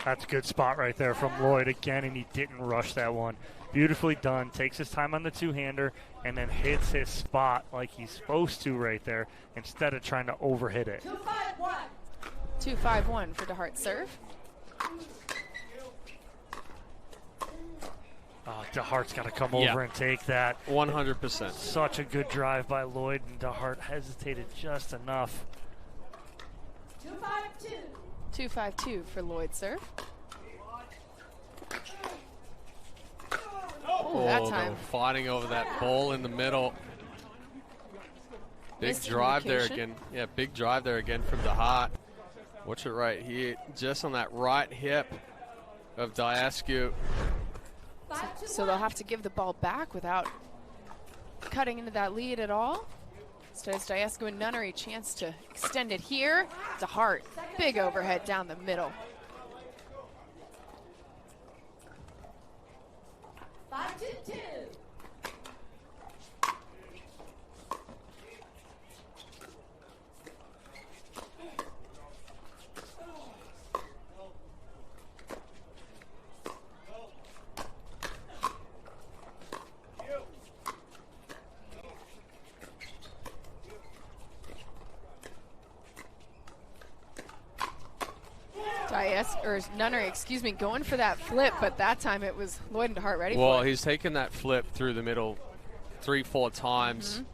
That's a good spot right there from Loyd again, and he didn't rush that one. Beautifully done. Takes his time on the two-hander and then hits his spot like he's supposed to right there instead of trying to overhit it. 2-5-1. 2-5-1 for DeHeart's serve. DeHeart's got to come over and take that. 100%. Such a good drive by Loyd, and DeHeart hesitated just enough. 2-5-2. 2-5-2 for Loyd's serve. That time. Fighting over that ball in the middle. Big drive there again. Yeah, big drive there again from DeHeart. Watch it right here, just on that right hip of Daescu. So they'll have to give the ball back without cutting into that lead at all. Instead, it's Daescu and Nunnery chance to extend it here. DeHeart, big overhead down the middle. 5-2. Nunnery, excuse me, going for that flip, but that time it was Loyd and DeHeart ready for it. Well, he's taken that flip through the middle 3-4 times.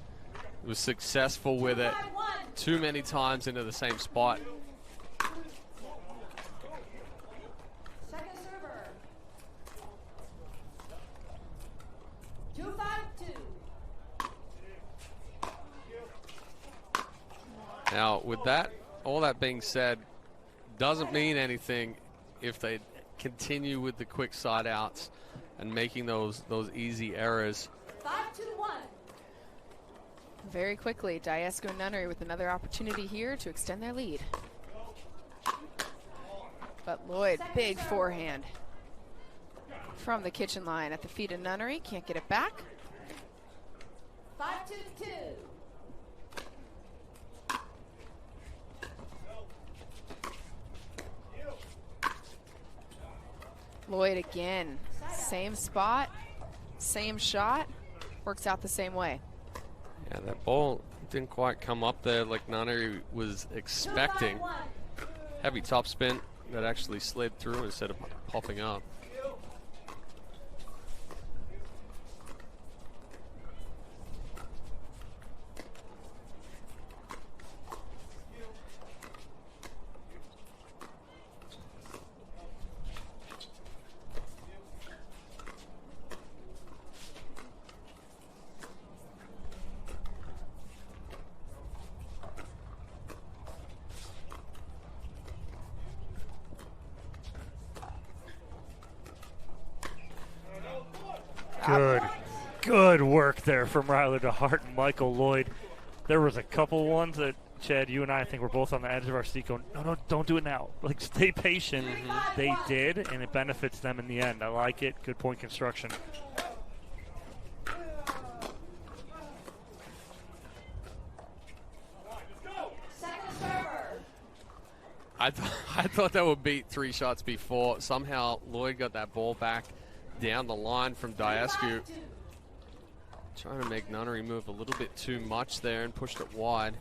Was successful with it too many times into the same spot. Second server. 2-5-2. Now, with that, all that being said, doesn't mean anything if they continue with the quick side outs and making those easy errors. 5-2-1. Very quickly, Daescu and Nunnery with another opportunity here to extend their lead. But Loyd, big forehand from the kitchen line at the feet of Nunnery. Can't get it back. 5-2-2. Loyd again, same spot, same shot, works out the same way. Yeah, that ball didn't quite come up there like Nunnery was expecting. Heavy topspin that actually slid through instead of popping up. Good work there from Ryler DeHeart and Michael Loyd. There was a couple ones that, Chad, you and I think we're both on the edge of our seat going, no, don't do it now. Like, stay patient. They did, and it benefits them in the end. I like it. Good point construction. I thought that would beat 3 shots before. Somehow Loyd got that ball back down the line from Daescu. Trying to make Nunnery move a little bit too much there and pushed it wide.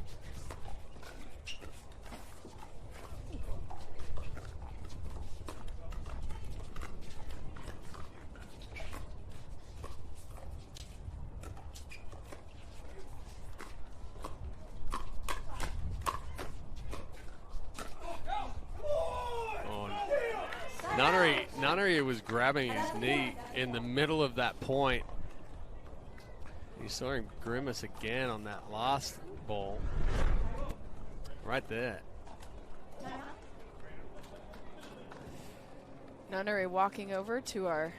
Nunnery was grabbing his knee in the middle of that point. You saw him grimace again on that last ball. Right there. Nunnery walking over to our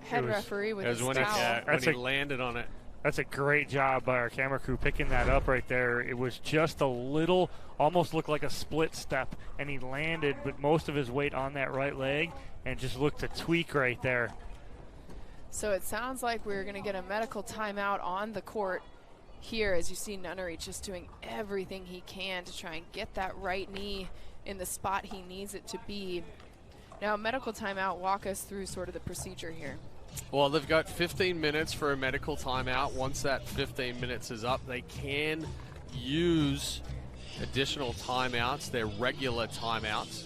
head referee with his when towel. When he landed on it. That's a great job by our camera crew picking that up right there. It was just a little, almost looked like a split step, and he landed, but most of his weight on that right leg, and just looked to tweak right there. So it sounds like we're going to get a medical timeout on the court here, as you see Nunnery just doing everything he can to try and get that right knee in the spot he needs it to be. Now, medical timeout, walk us through sort of the procedure here. Well, they've got 15 minutes for a medical timeout. Once that 15 minutes is up, they can use additional timeouts, their regular timeouts,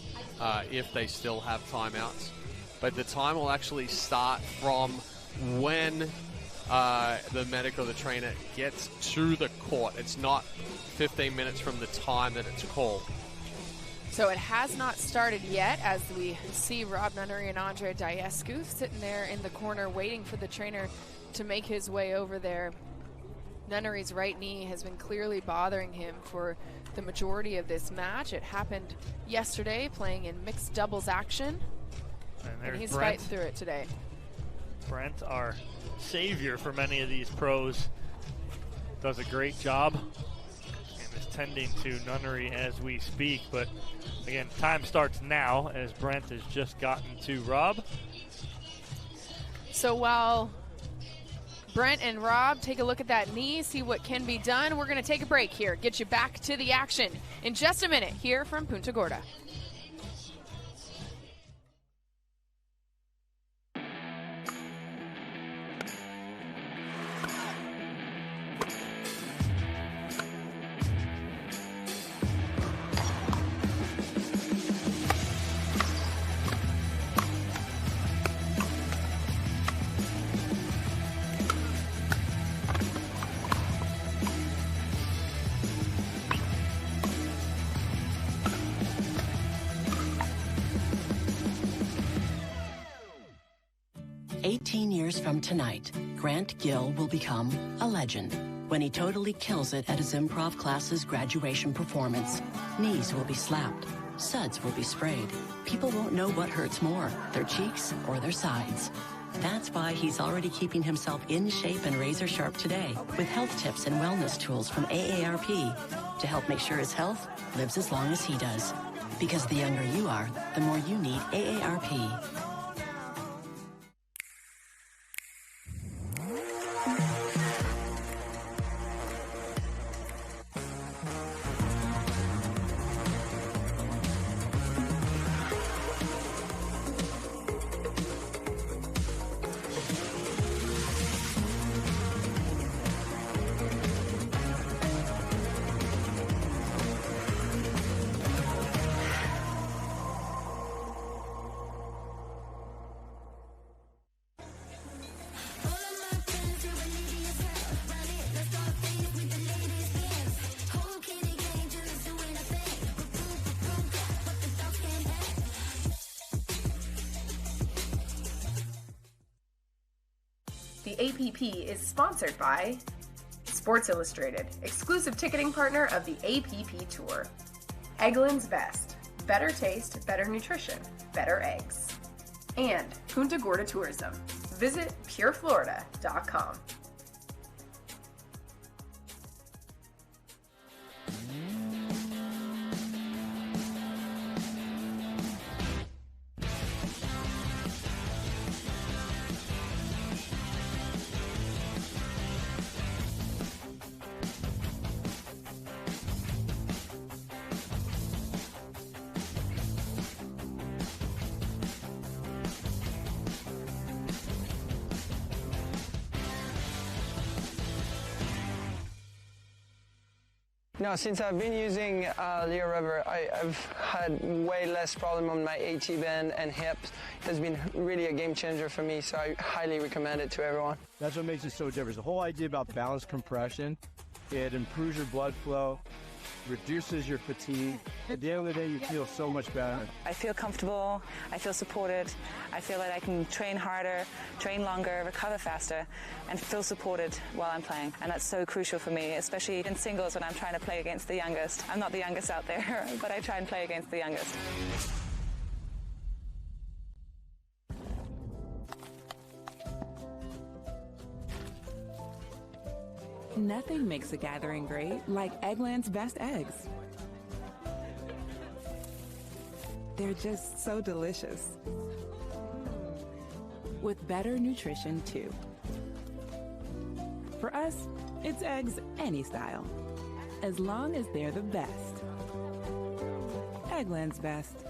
if they still have timeouts. But the time will actually start from when the trainer gets to the court. It's not 15 minutes from the time that it's called. So it has not started yet, as we see Rob Nunnery and Andrei Daescu sitting there in the corner waiting for the trainer to make his way over there. Nunnery's right knee has been clearly bothering him for the majority of this match. It happened yesterday playing in mixed doubles action, and he's fighting through it today. Brent, our savior for many of these pros, does a great job and is tending to Nunnery as we speak. But again, time starts now as Brent has just gotten to Rob. So while Brent and Rob take a look at that knee, see what can be done, we're going to take a break here, get you back to the action in just a minute here from Punta Gorda. From tonight, Grant Gill will become a legend when he totally kills it at his improv class's graduation performance. Knees will be slapped, suds will be sprayed. People won't know what hurts more, their cheeks or their sides. That's why he's already keeping himself in shape and razor sharp today with health tips and wellness tools from AARP to help make sure his health lives as long as he does. Because the younger you are, the more you need AARP. The APP is sponsored by Sports Illustrated, exclusive ticketing partner of the APP Tour. Eggland's Best, better taste, better nutrition, better eggs. And Punta Gorda Tourism. Visit pureflorida.com. No, since I've been using Leo rubber, I've had way less problem on my AT band and hips. It has been really a game changer for me, so I highly recommend it to everyone. That's what makes it so different. The whole idea about balanced compression, it improves your blood flow, reduces your fatigue. At the end of the day, you feel so much better. I feel comfortable, I feel supported, I feel that I can train harder, train longer, recover faster, and feel supported while I'm playing. And that's so crucial for me, especially in singles when I'm trying to play against the youngest. I'm not the youngest out there, but I try and play against the youngest. Nothing makes a gathering great like Eggland's Best Eggs. They're just so delicious. With better nutrition, too. For us, it's eggs any style, as long as they're the best. Eggland's Best.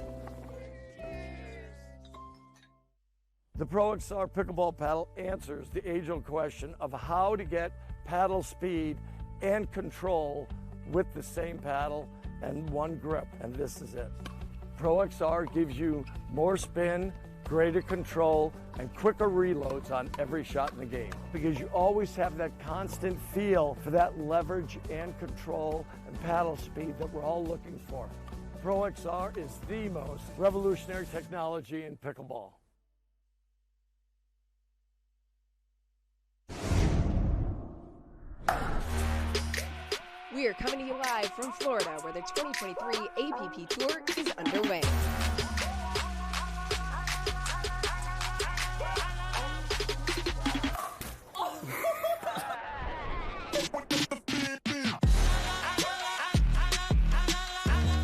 The Pro XR pickleball paddle answers the age-old question of how to get paddle speed and control with the same paddle and one grip, and this is it. Pro XR gives you more spin, greater control, and quicker reloads on every shot in the game because you always have that constant feel for that leverage and control and paddle speed that we're all looking for. Pro XR is the most revolutionary technology in pickleball. We are coming to you live from Florida, where the 2023 APP Tour is underway.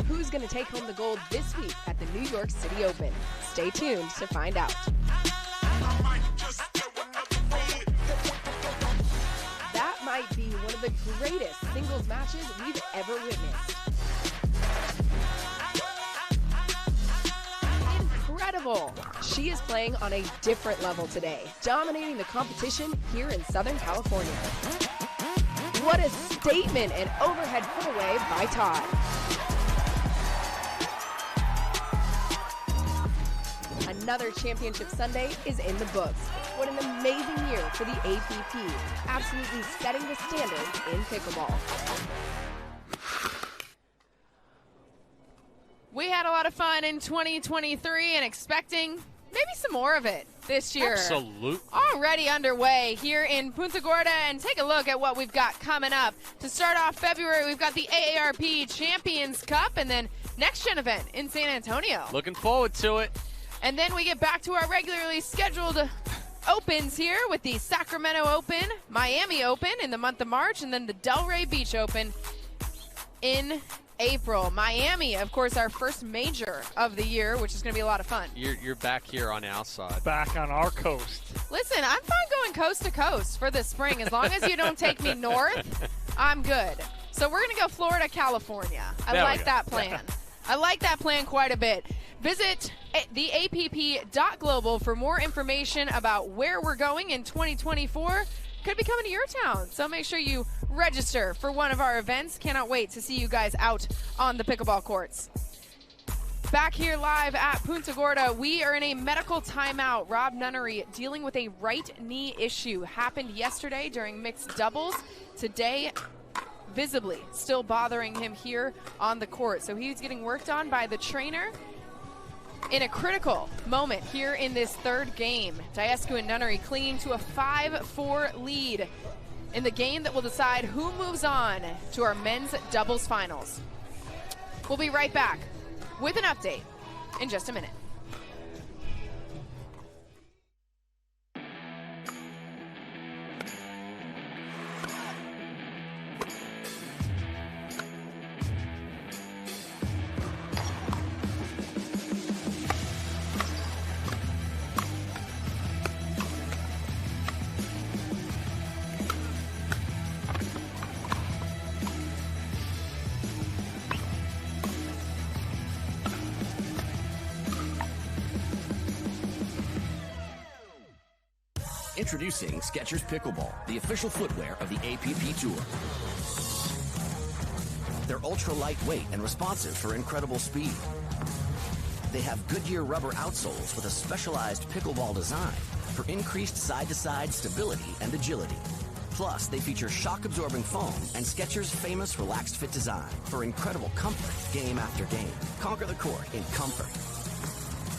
Who's going to take home the gold this week at the New York City Open? Stay tuned to find out. That might be one of the greatest singles matches we've ever witnessed. Incredible! She is playing on a different level today, dominating the competition here in Southern California. What a statement and overhead put away by Todd. Another championship Sunday is in the books. What an amazing year for the APP, absolutely setting the standard in pickleball. We had a lot of fun in 2023 and expecting maybe some more of it this year. Absolutely. Already underway here in Punta Gorda, and take a look at what we've got coming up. To start off February, we've got the AARP Champions Cup and then Next Gen event in San Antonio. Looking forward to it. And then we get back to our regularly scheduled opens here with the Sacramento Open, Miami Open in the month of March, and then the Delray Beach Open in April. Miami, of course, our first major of the year, which is going to be a lot of fun. You're back here on our side. Back on our coast. Listen, I'm fine going coast to coast for the spring. As long as you don't take me north, I'm good. So we're going to go Florida, California. I like that plan. I like that plan quite a bit. Visit the APP.global for more information about where we're going in 2024. Could be coming to your town, so make sure you register for one of our events. Cannot wait to see you guys out on the pickleball courts. Back here live at Punta Gorda, we are in a medical timeout. Rob Nunnery dealing with a right knee issue. Happened yesterday during mixed doubles. Today, visibly still bothering him here on the court. So he's getting worked on by the trainer in a critical moment here in this third game. Daescu and Nunnery clinging to a 5-4 lead in the game that will decide who moves on to our men's doubles finals. We'll be right back with an update in just a minute. Introducing Skechers Pickleball, the official footwear of the APP Tour. They're ultra lightweight and responsive for incredible speed. They have Goodyear rubber outsoles with a specialized pickleball design for increased side-to-side stability and agility. Plus, they feature shock-absorbing foam and Skechers' famous relaxed fit design for incredible comfort game after game. Conquer the court in comfort.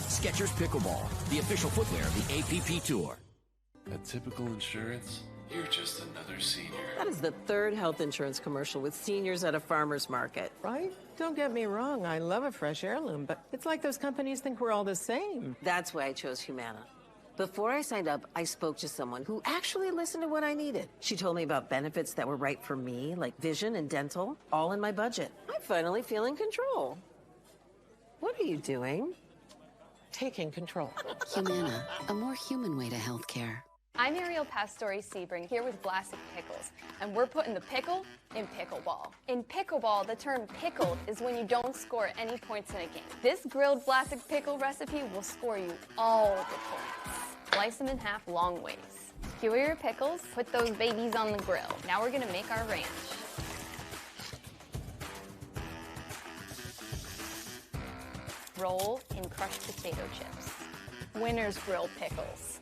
Skechers Pickleball, the official footwear of the APP Tour. At Typical Insurance, you're just another senior. That is the third health insurance commercial with seniors at a farmer's market. Right? Don't get me wrong, I love a fresh heirloom, but it's like those companies think we're all the same. That's why I chose Humana. Before I signed up, I spoke to someone who actually listened to what I needed. She told me about benefits that were right for me, like vision and dental, all in my budget. I finally feel in control. What are you doing? Taking control. Humana, a more human way to healthcare. I'm Ariel Pastori-Sebring here with Vlasic Pickles, and we're putting the pickle in pickleball. In pickleball, the term pickled is when you don't score any points in a game. This grilled Vlasic pickle recipe will score you all the points. Slice them in half long ways. Here are your pickles. Put those babies on the grill. Now we're gonna make our ranch. Roll in crushed potato chips. Winner's grilled pickles.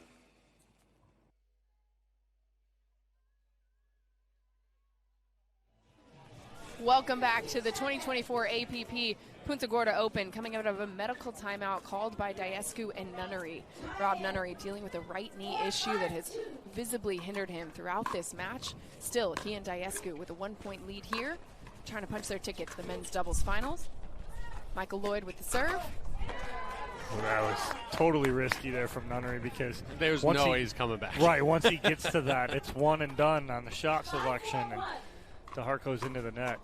Welcome back to the 2024 APP Punta Gorda Open, coming out of a medical timeout called by Daescu and Nunnery. Rob Nunnery dealing with a right knee issue that has visibly hindered him throughout this match. Still, he and Daescu with a 1-point lead here. trying to punch their ticket to the men's doubles finals. Michael Loyd with the serve. Well, that was totally risky there from Nunnery because there's no way he's coming back. Right, once he gets to that, it's one and done on the shot selection, and DeHeart goes into the net.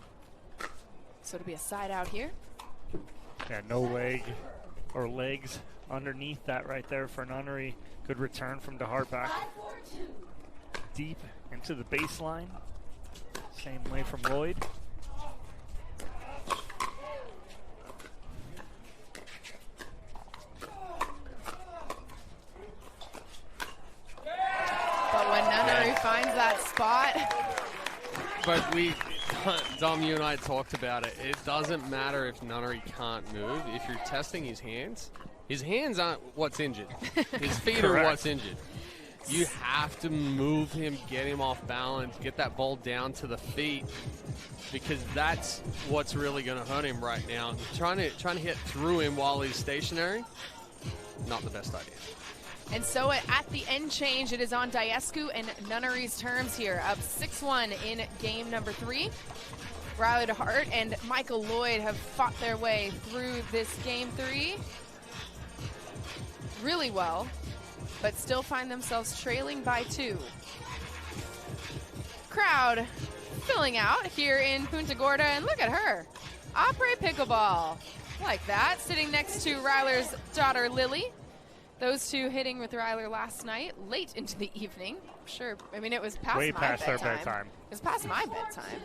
So it'll be a side out here. Yeah, no leg or legs underneath that right there for Nunnery. Good return from DeHeart back deep into the baseline. Same way from Loyd. But when Nunnery finds that spot. But Dom, you and I talked about it. It doesn't matter if Nunnery can't move. If you're testing his hands aren't what's injured. His feet are what's injured. You have to move him, get him off balance, get that ball down to the feet, because that's what's really going to hurt him right now. Trying to hit through him while he's stationary, not the best idea. And so at the end change, it is on Daescu and Nunnery's terms here, up 6-1 in game number 3. Ryler DeHeart and Michael Loyd have fought their way through this game 3 really well, but still find themselves trailing by 2. Crowd filling out here in Punta Gorda, and look at her. Opry pickleball, like that, sitting next to Ryler's daughter, Lily. Those two hitting with Ryler last night, late into the evening. Sure, I mean, it was past way my past bedtime. their bedtime. It was past my bedtime.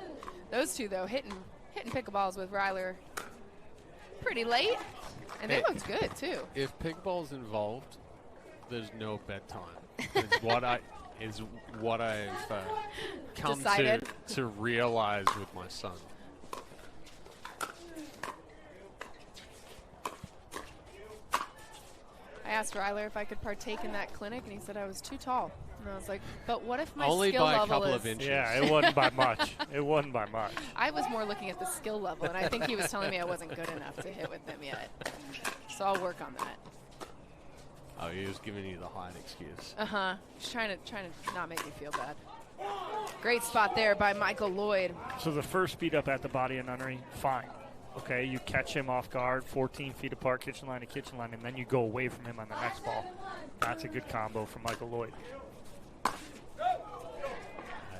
Those two, though, hitting pickleballs with Ryler pretty late, and they looked good, too. If pickleball's involved, there's no bedtime. Is what I've come to realize with my son. I asked Ryler if I could partake in that clinic, and he said I was too tall. And I was like, but what if my only skill by level a couple is... of inches. Yeah, it wasn't by much. It wasn't by much. I was more looking at the skill level, and I think he was telling me I wasn't good enough to hit with them yet. So I'll work on that. Oh, he was giving you the height excuse. Uh-huh. Just trying to not make me feel bad. Great spot there by Michael Loyd. So the first beat up at the body of Nunnery, fine. Okay, you catch him off guard, 14 feet apart, kitchen line to kitchen line, and then you go away from him on the next ball. That's a good combo from Michael Loyd. I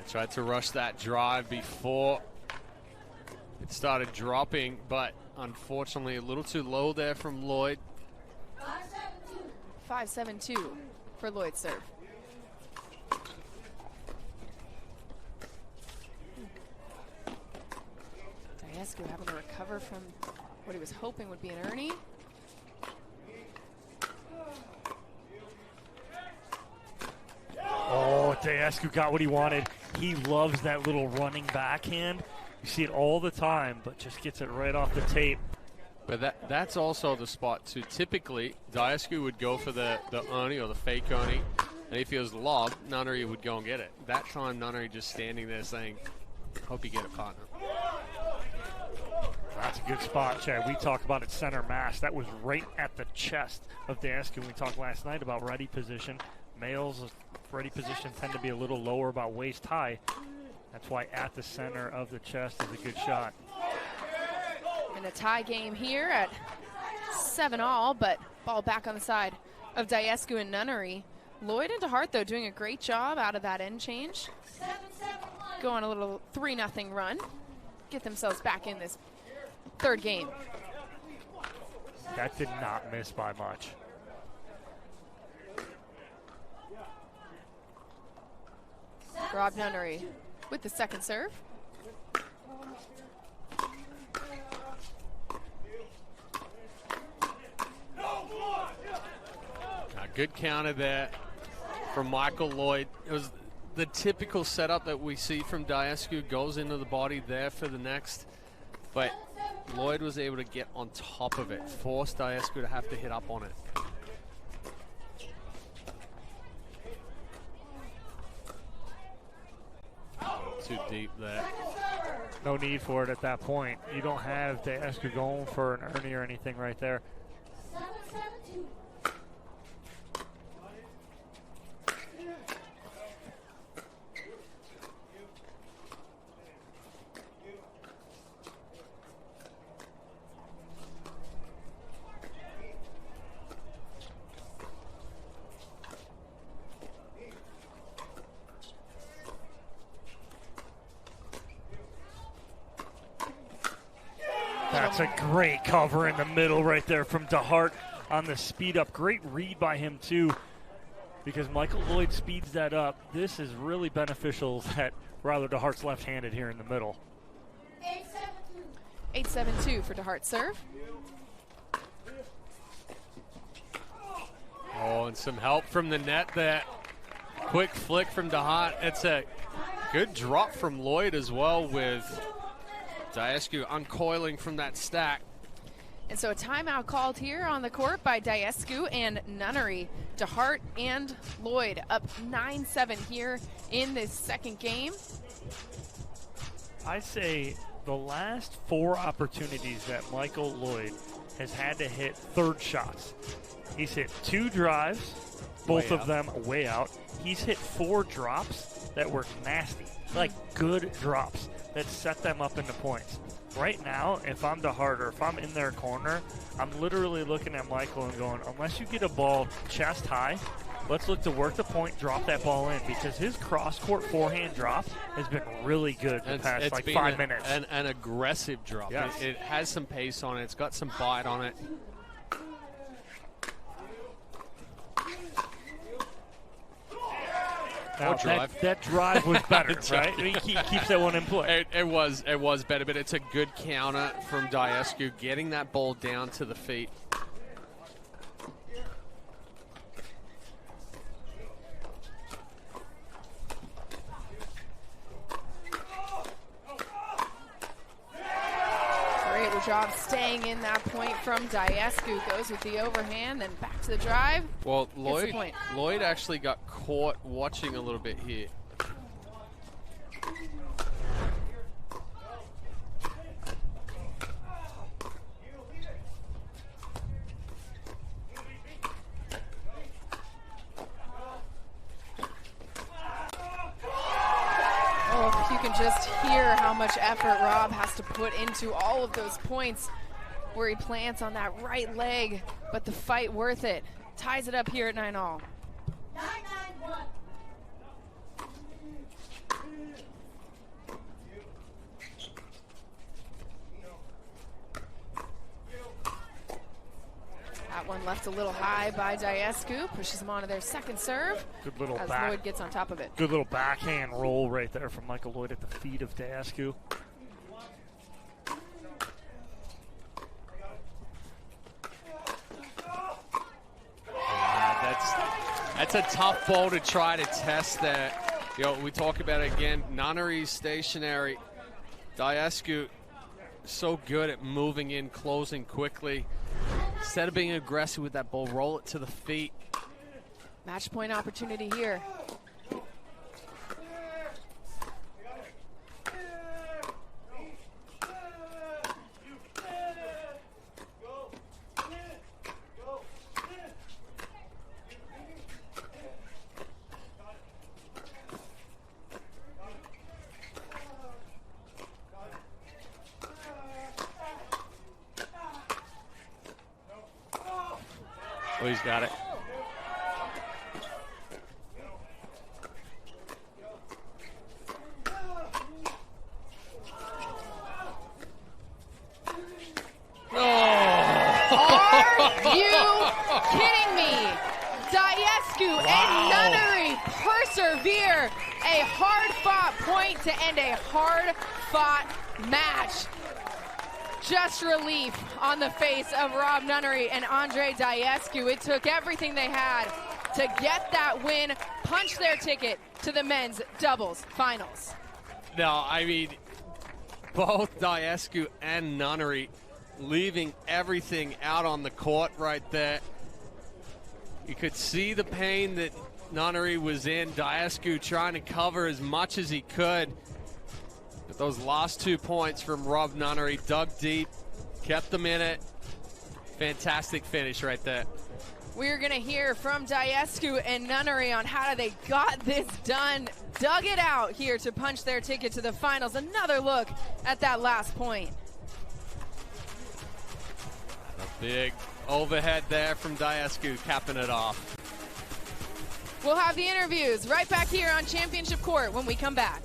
tried to rush that drive before it started dropping, but unfortunately a little too low there from Loyd. 5-7-2 for Loyd's serve. Daescu having to recover from what he was hoping would be an Ernie. Oh, Daescu got what he wanted. He loves that little running backhand. You see it all the time, but just gets it right off the tape. But that's also the spot too. Typically, Daescu would go for the Ernie or the fake Ernie, and if he was lobbed, Nunnery would go and get it. That time, Nunnery just standing there saying, hope you get a partner. That's a good spot, Chad. We talked about it center mass. That was right at the chest of Daescu. We talked last night about ready position. Males' ready position tend to be a little lower, about waist high. That's why at the center of the chest is a good shot. And a tie game here at 7-all, but ball back on the side of Daescu and Nunnery. Loyd and DeHeart, though, doing a great job out of that end change. Go on a little 3-0 run. Get themselves back in this third game. That did not miss by much. Rob Nunnery with the second serve. A good counter there from Michael Loyd. It was the typical setup that we see from Daescu, goes into the body there for the next, but Loyd was able to get on top of it, forced Daescu to have to hit up on it. Too deep there. No need for it at that point. You don't have Daescu going for an Ernie or anything right there. That's a great cover in the middle right there from DeHeart on the speed up. Great read by him, too, because Michael Loyd speeds that up. This is really beneficial that Ryler DeHeart's left-handed here in the middle. 8-7-2 for DeHeart serve. Oh, and some help from the net. That quick flick from DeHeart. It's a good drop from Loyd as well, with Daescu uncoiling from that stack. And so a timeout called here on the court by Daescu and Nunnery. DeHeart and Loyd up 9-7 here in this second game. I say the last 4 opportunities that Michael Loyd has had to hit third shots. He's hit 2 drives, both of them way out. He's hit 4 drops that were nasty, like good drops that set them up into points. Right now, if I'm DeHeart or if I'm in their corner, I'm literally looking at Michael and going, unless you get a ball chest high, let's look to work the point, drop that ball in, because his cross-court forehand drop has been really good the past 5 minutes. An aggressive drop. Yes. It has some pace on it. It's got some bite on it. Now, that drive was better, right? He keeps that one in play. It was better, but it's a good counter from Daescu, getting that ball down to the feet. Great job staying in that point from Daescu. Goes with the overhand, then back to the drive. Well, Loyd actually got caught watching a little bit here. Oh, if you can just hear how much effort Rob has to put into all of those points where he plants on that right leg, but the fight worth it. Ties it up here at 9-all. 9-9-1. That one left a little high by Daescu, pushes him onto their second serve. Good little as back. Loyd gets on top of it. Good little backhand roll right there from Michael Loyd at the feet of Daescu. That's a tough ball to try to test that. You know, we talk about it again. Nunnery's stationary. Daescu so good at moving in, closing quickly. Instead of being aggressive with that ball, roll it to the feet. Match point opportunity here. Oh, he's got it. Are you kidding me? Daescu and Nunnery persevere. A hard-fought point to end a hard-fought match. Just relief on the face of Rob Nunnery and Andrei Daescu. It took everything they had to get that win, punch their ticket to the men's doubles finals. No, I mean, both Daescu and Nunnery leaving everything out on the court right there. You could see the pain that Nunnery was in. Daescu trying to cover as much as he could. But those last 2 points from Rob Nunnery, dug deep, kept them in it. Fantastic finish right there. We're going to hear from Daescu and Nunnery on how they got this done. Dug it out here to punch their ticket to the finals. Another look at that last point. A big overhead there from Daescu, capping it off. We'll have the interviews right back here on Championship Court when we come back.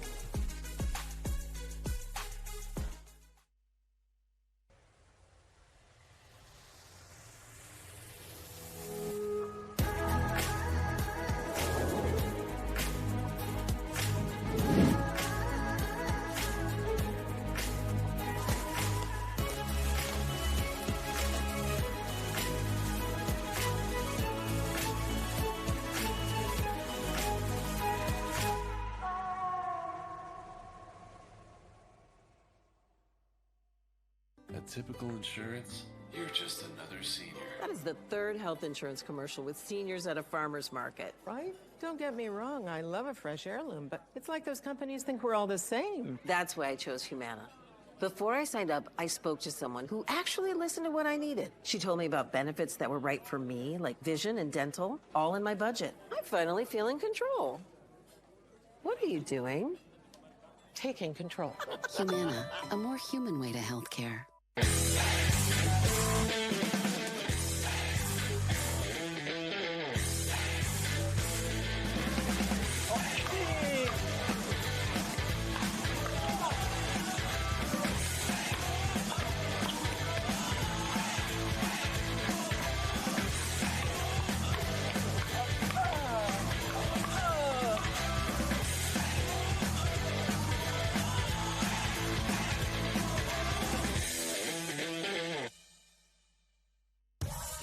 want typical insurance? You're just another senior. That is the third health insurance commercial with seniors at a farmer's market. Right? Don't get me wrong, I love a fresh heirloom, but it's like those companies think we're all the same. That's why I chose Humana. Before I signed up, I spoke to someone who actually listened to what I needed. She told me about benefits that were right for me, like vision and dental, all in my budget. I finally feel in control. What are you doing? Taking control. Humana, a more human way to healthcare.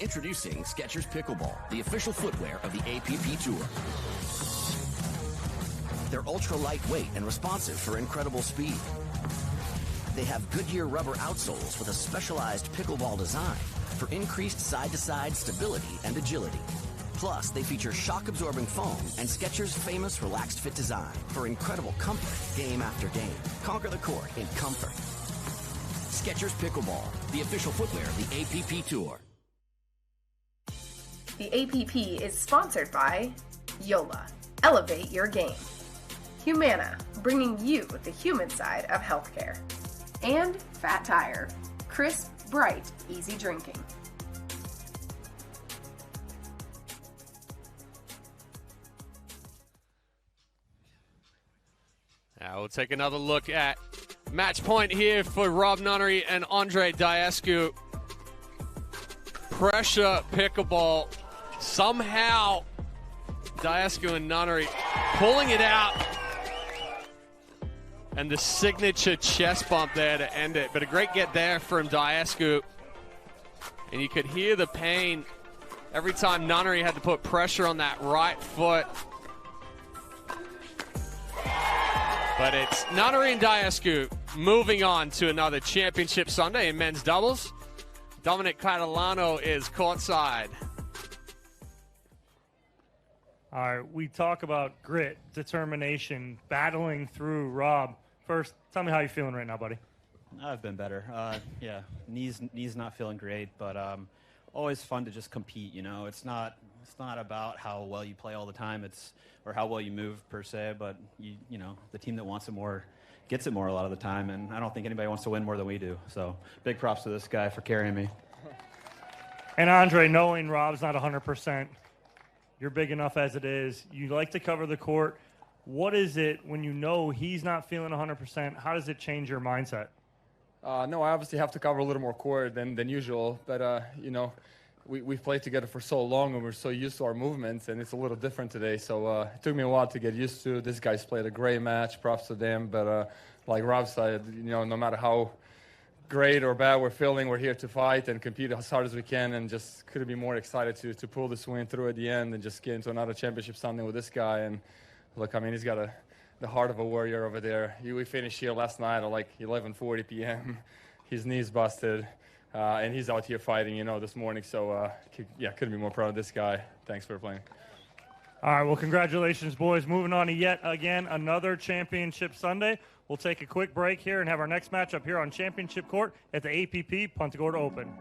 Introducing Skechers Pickleball, the official footwear of the APP Tour. They're ultra lightweight and responsive for incredible speed. They have Goodyear rubber outsoles with a specialized pickleball design for increased side-to-side stability and agility. Plus, they feature shock-absorbing foam and Skechers' famous relaxed fit design for incredible comfort game after game. Conquer the court in comfort. Skechers Pickleball, the official footwear of the APP Tour. The APP is sponsored by Yola. Elevate your game. Humana, bringing you the human side of healthcare. And Fat Tire. Crisp, bright, easy drinking. Now we'll take another look at match point here for Rob Nunnery and Andrei Daescu. Pressure pickleball. Somehow, Daescu and Nunnery pulling it out. And the signature chest bump there to end it. But a great get there from Daescu. And you could hear the pain every time Nunnery had to put pressure on that right foot. But it's Nunnery and Daescu moving on to another championship Sunday in men's doubles. Dominic Catalano is courtside. All right, we talk about grit, determination, battling through. Rob, first, tell me how you're feeling right now, buddy. I've been better. Yeah, knees not feeling great, but always fun to just compete. You know, it's not about how well you play all the time. Or how well you move per se, but you know, the team that wants it more gets it more a lot of the time, and I don't think anybody wants to win more than we do. So big props to this guy for carrying me. And Andrei, knowing Rob's not 100%. You're big enough as it is. You like to cover the court. What is it when you know he's not feeling 100%? How does it change your mindset? No, I obviously have to cover a little more court than usual. But, you know, we've played together for so long and we're so used to our movements, and it's a little different today. So it took me a while to get used to. This guy's played a great match. Props to them. But like Rob said, you know, no matter how great or bad we're feeling, we're here to fight and compete as hard as we can, and just couldn't be more excited to pull this win through at the end and just get into another championship Sunday with this guy. And look, I mean, he's got the heart of a warrior over there. We finished here last night at like 11:40 p.m. His knee's busted, and he's out here fighting, you know, this morning. So, yeah, couldn't be more proud of this guy. Thanks for playing. All right, well, congratulations, boys. Moving on to yet again another championship Sunday. We'll take a quick break here and have our next matchup here on Championship Court at the APP Punta Gorda Open.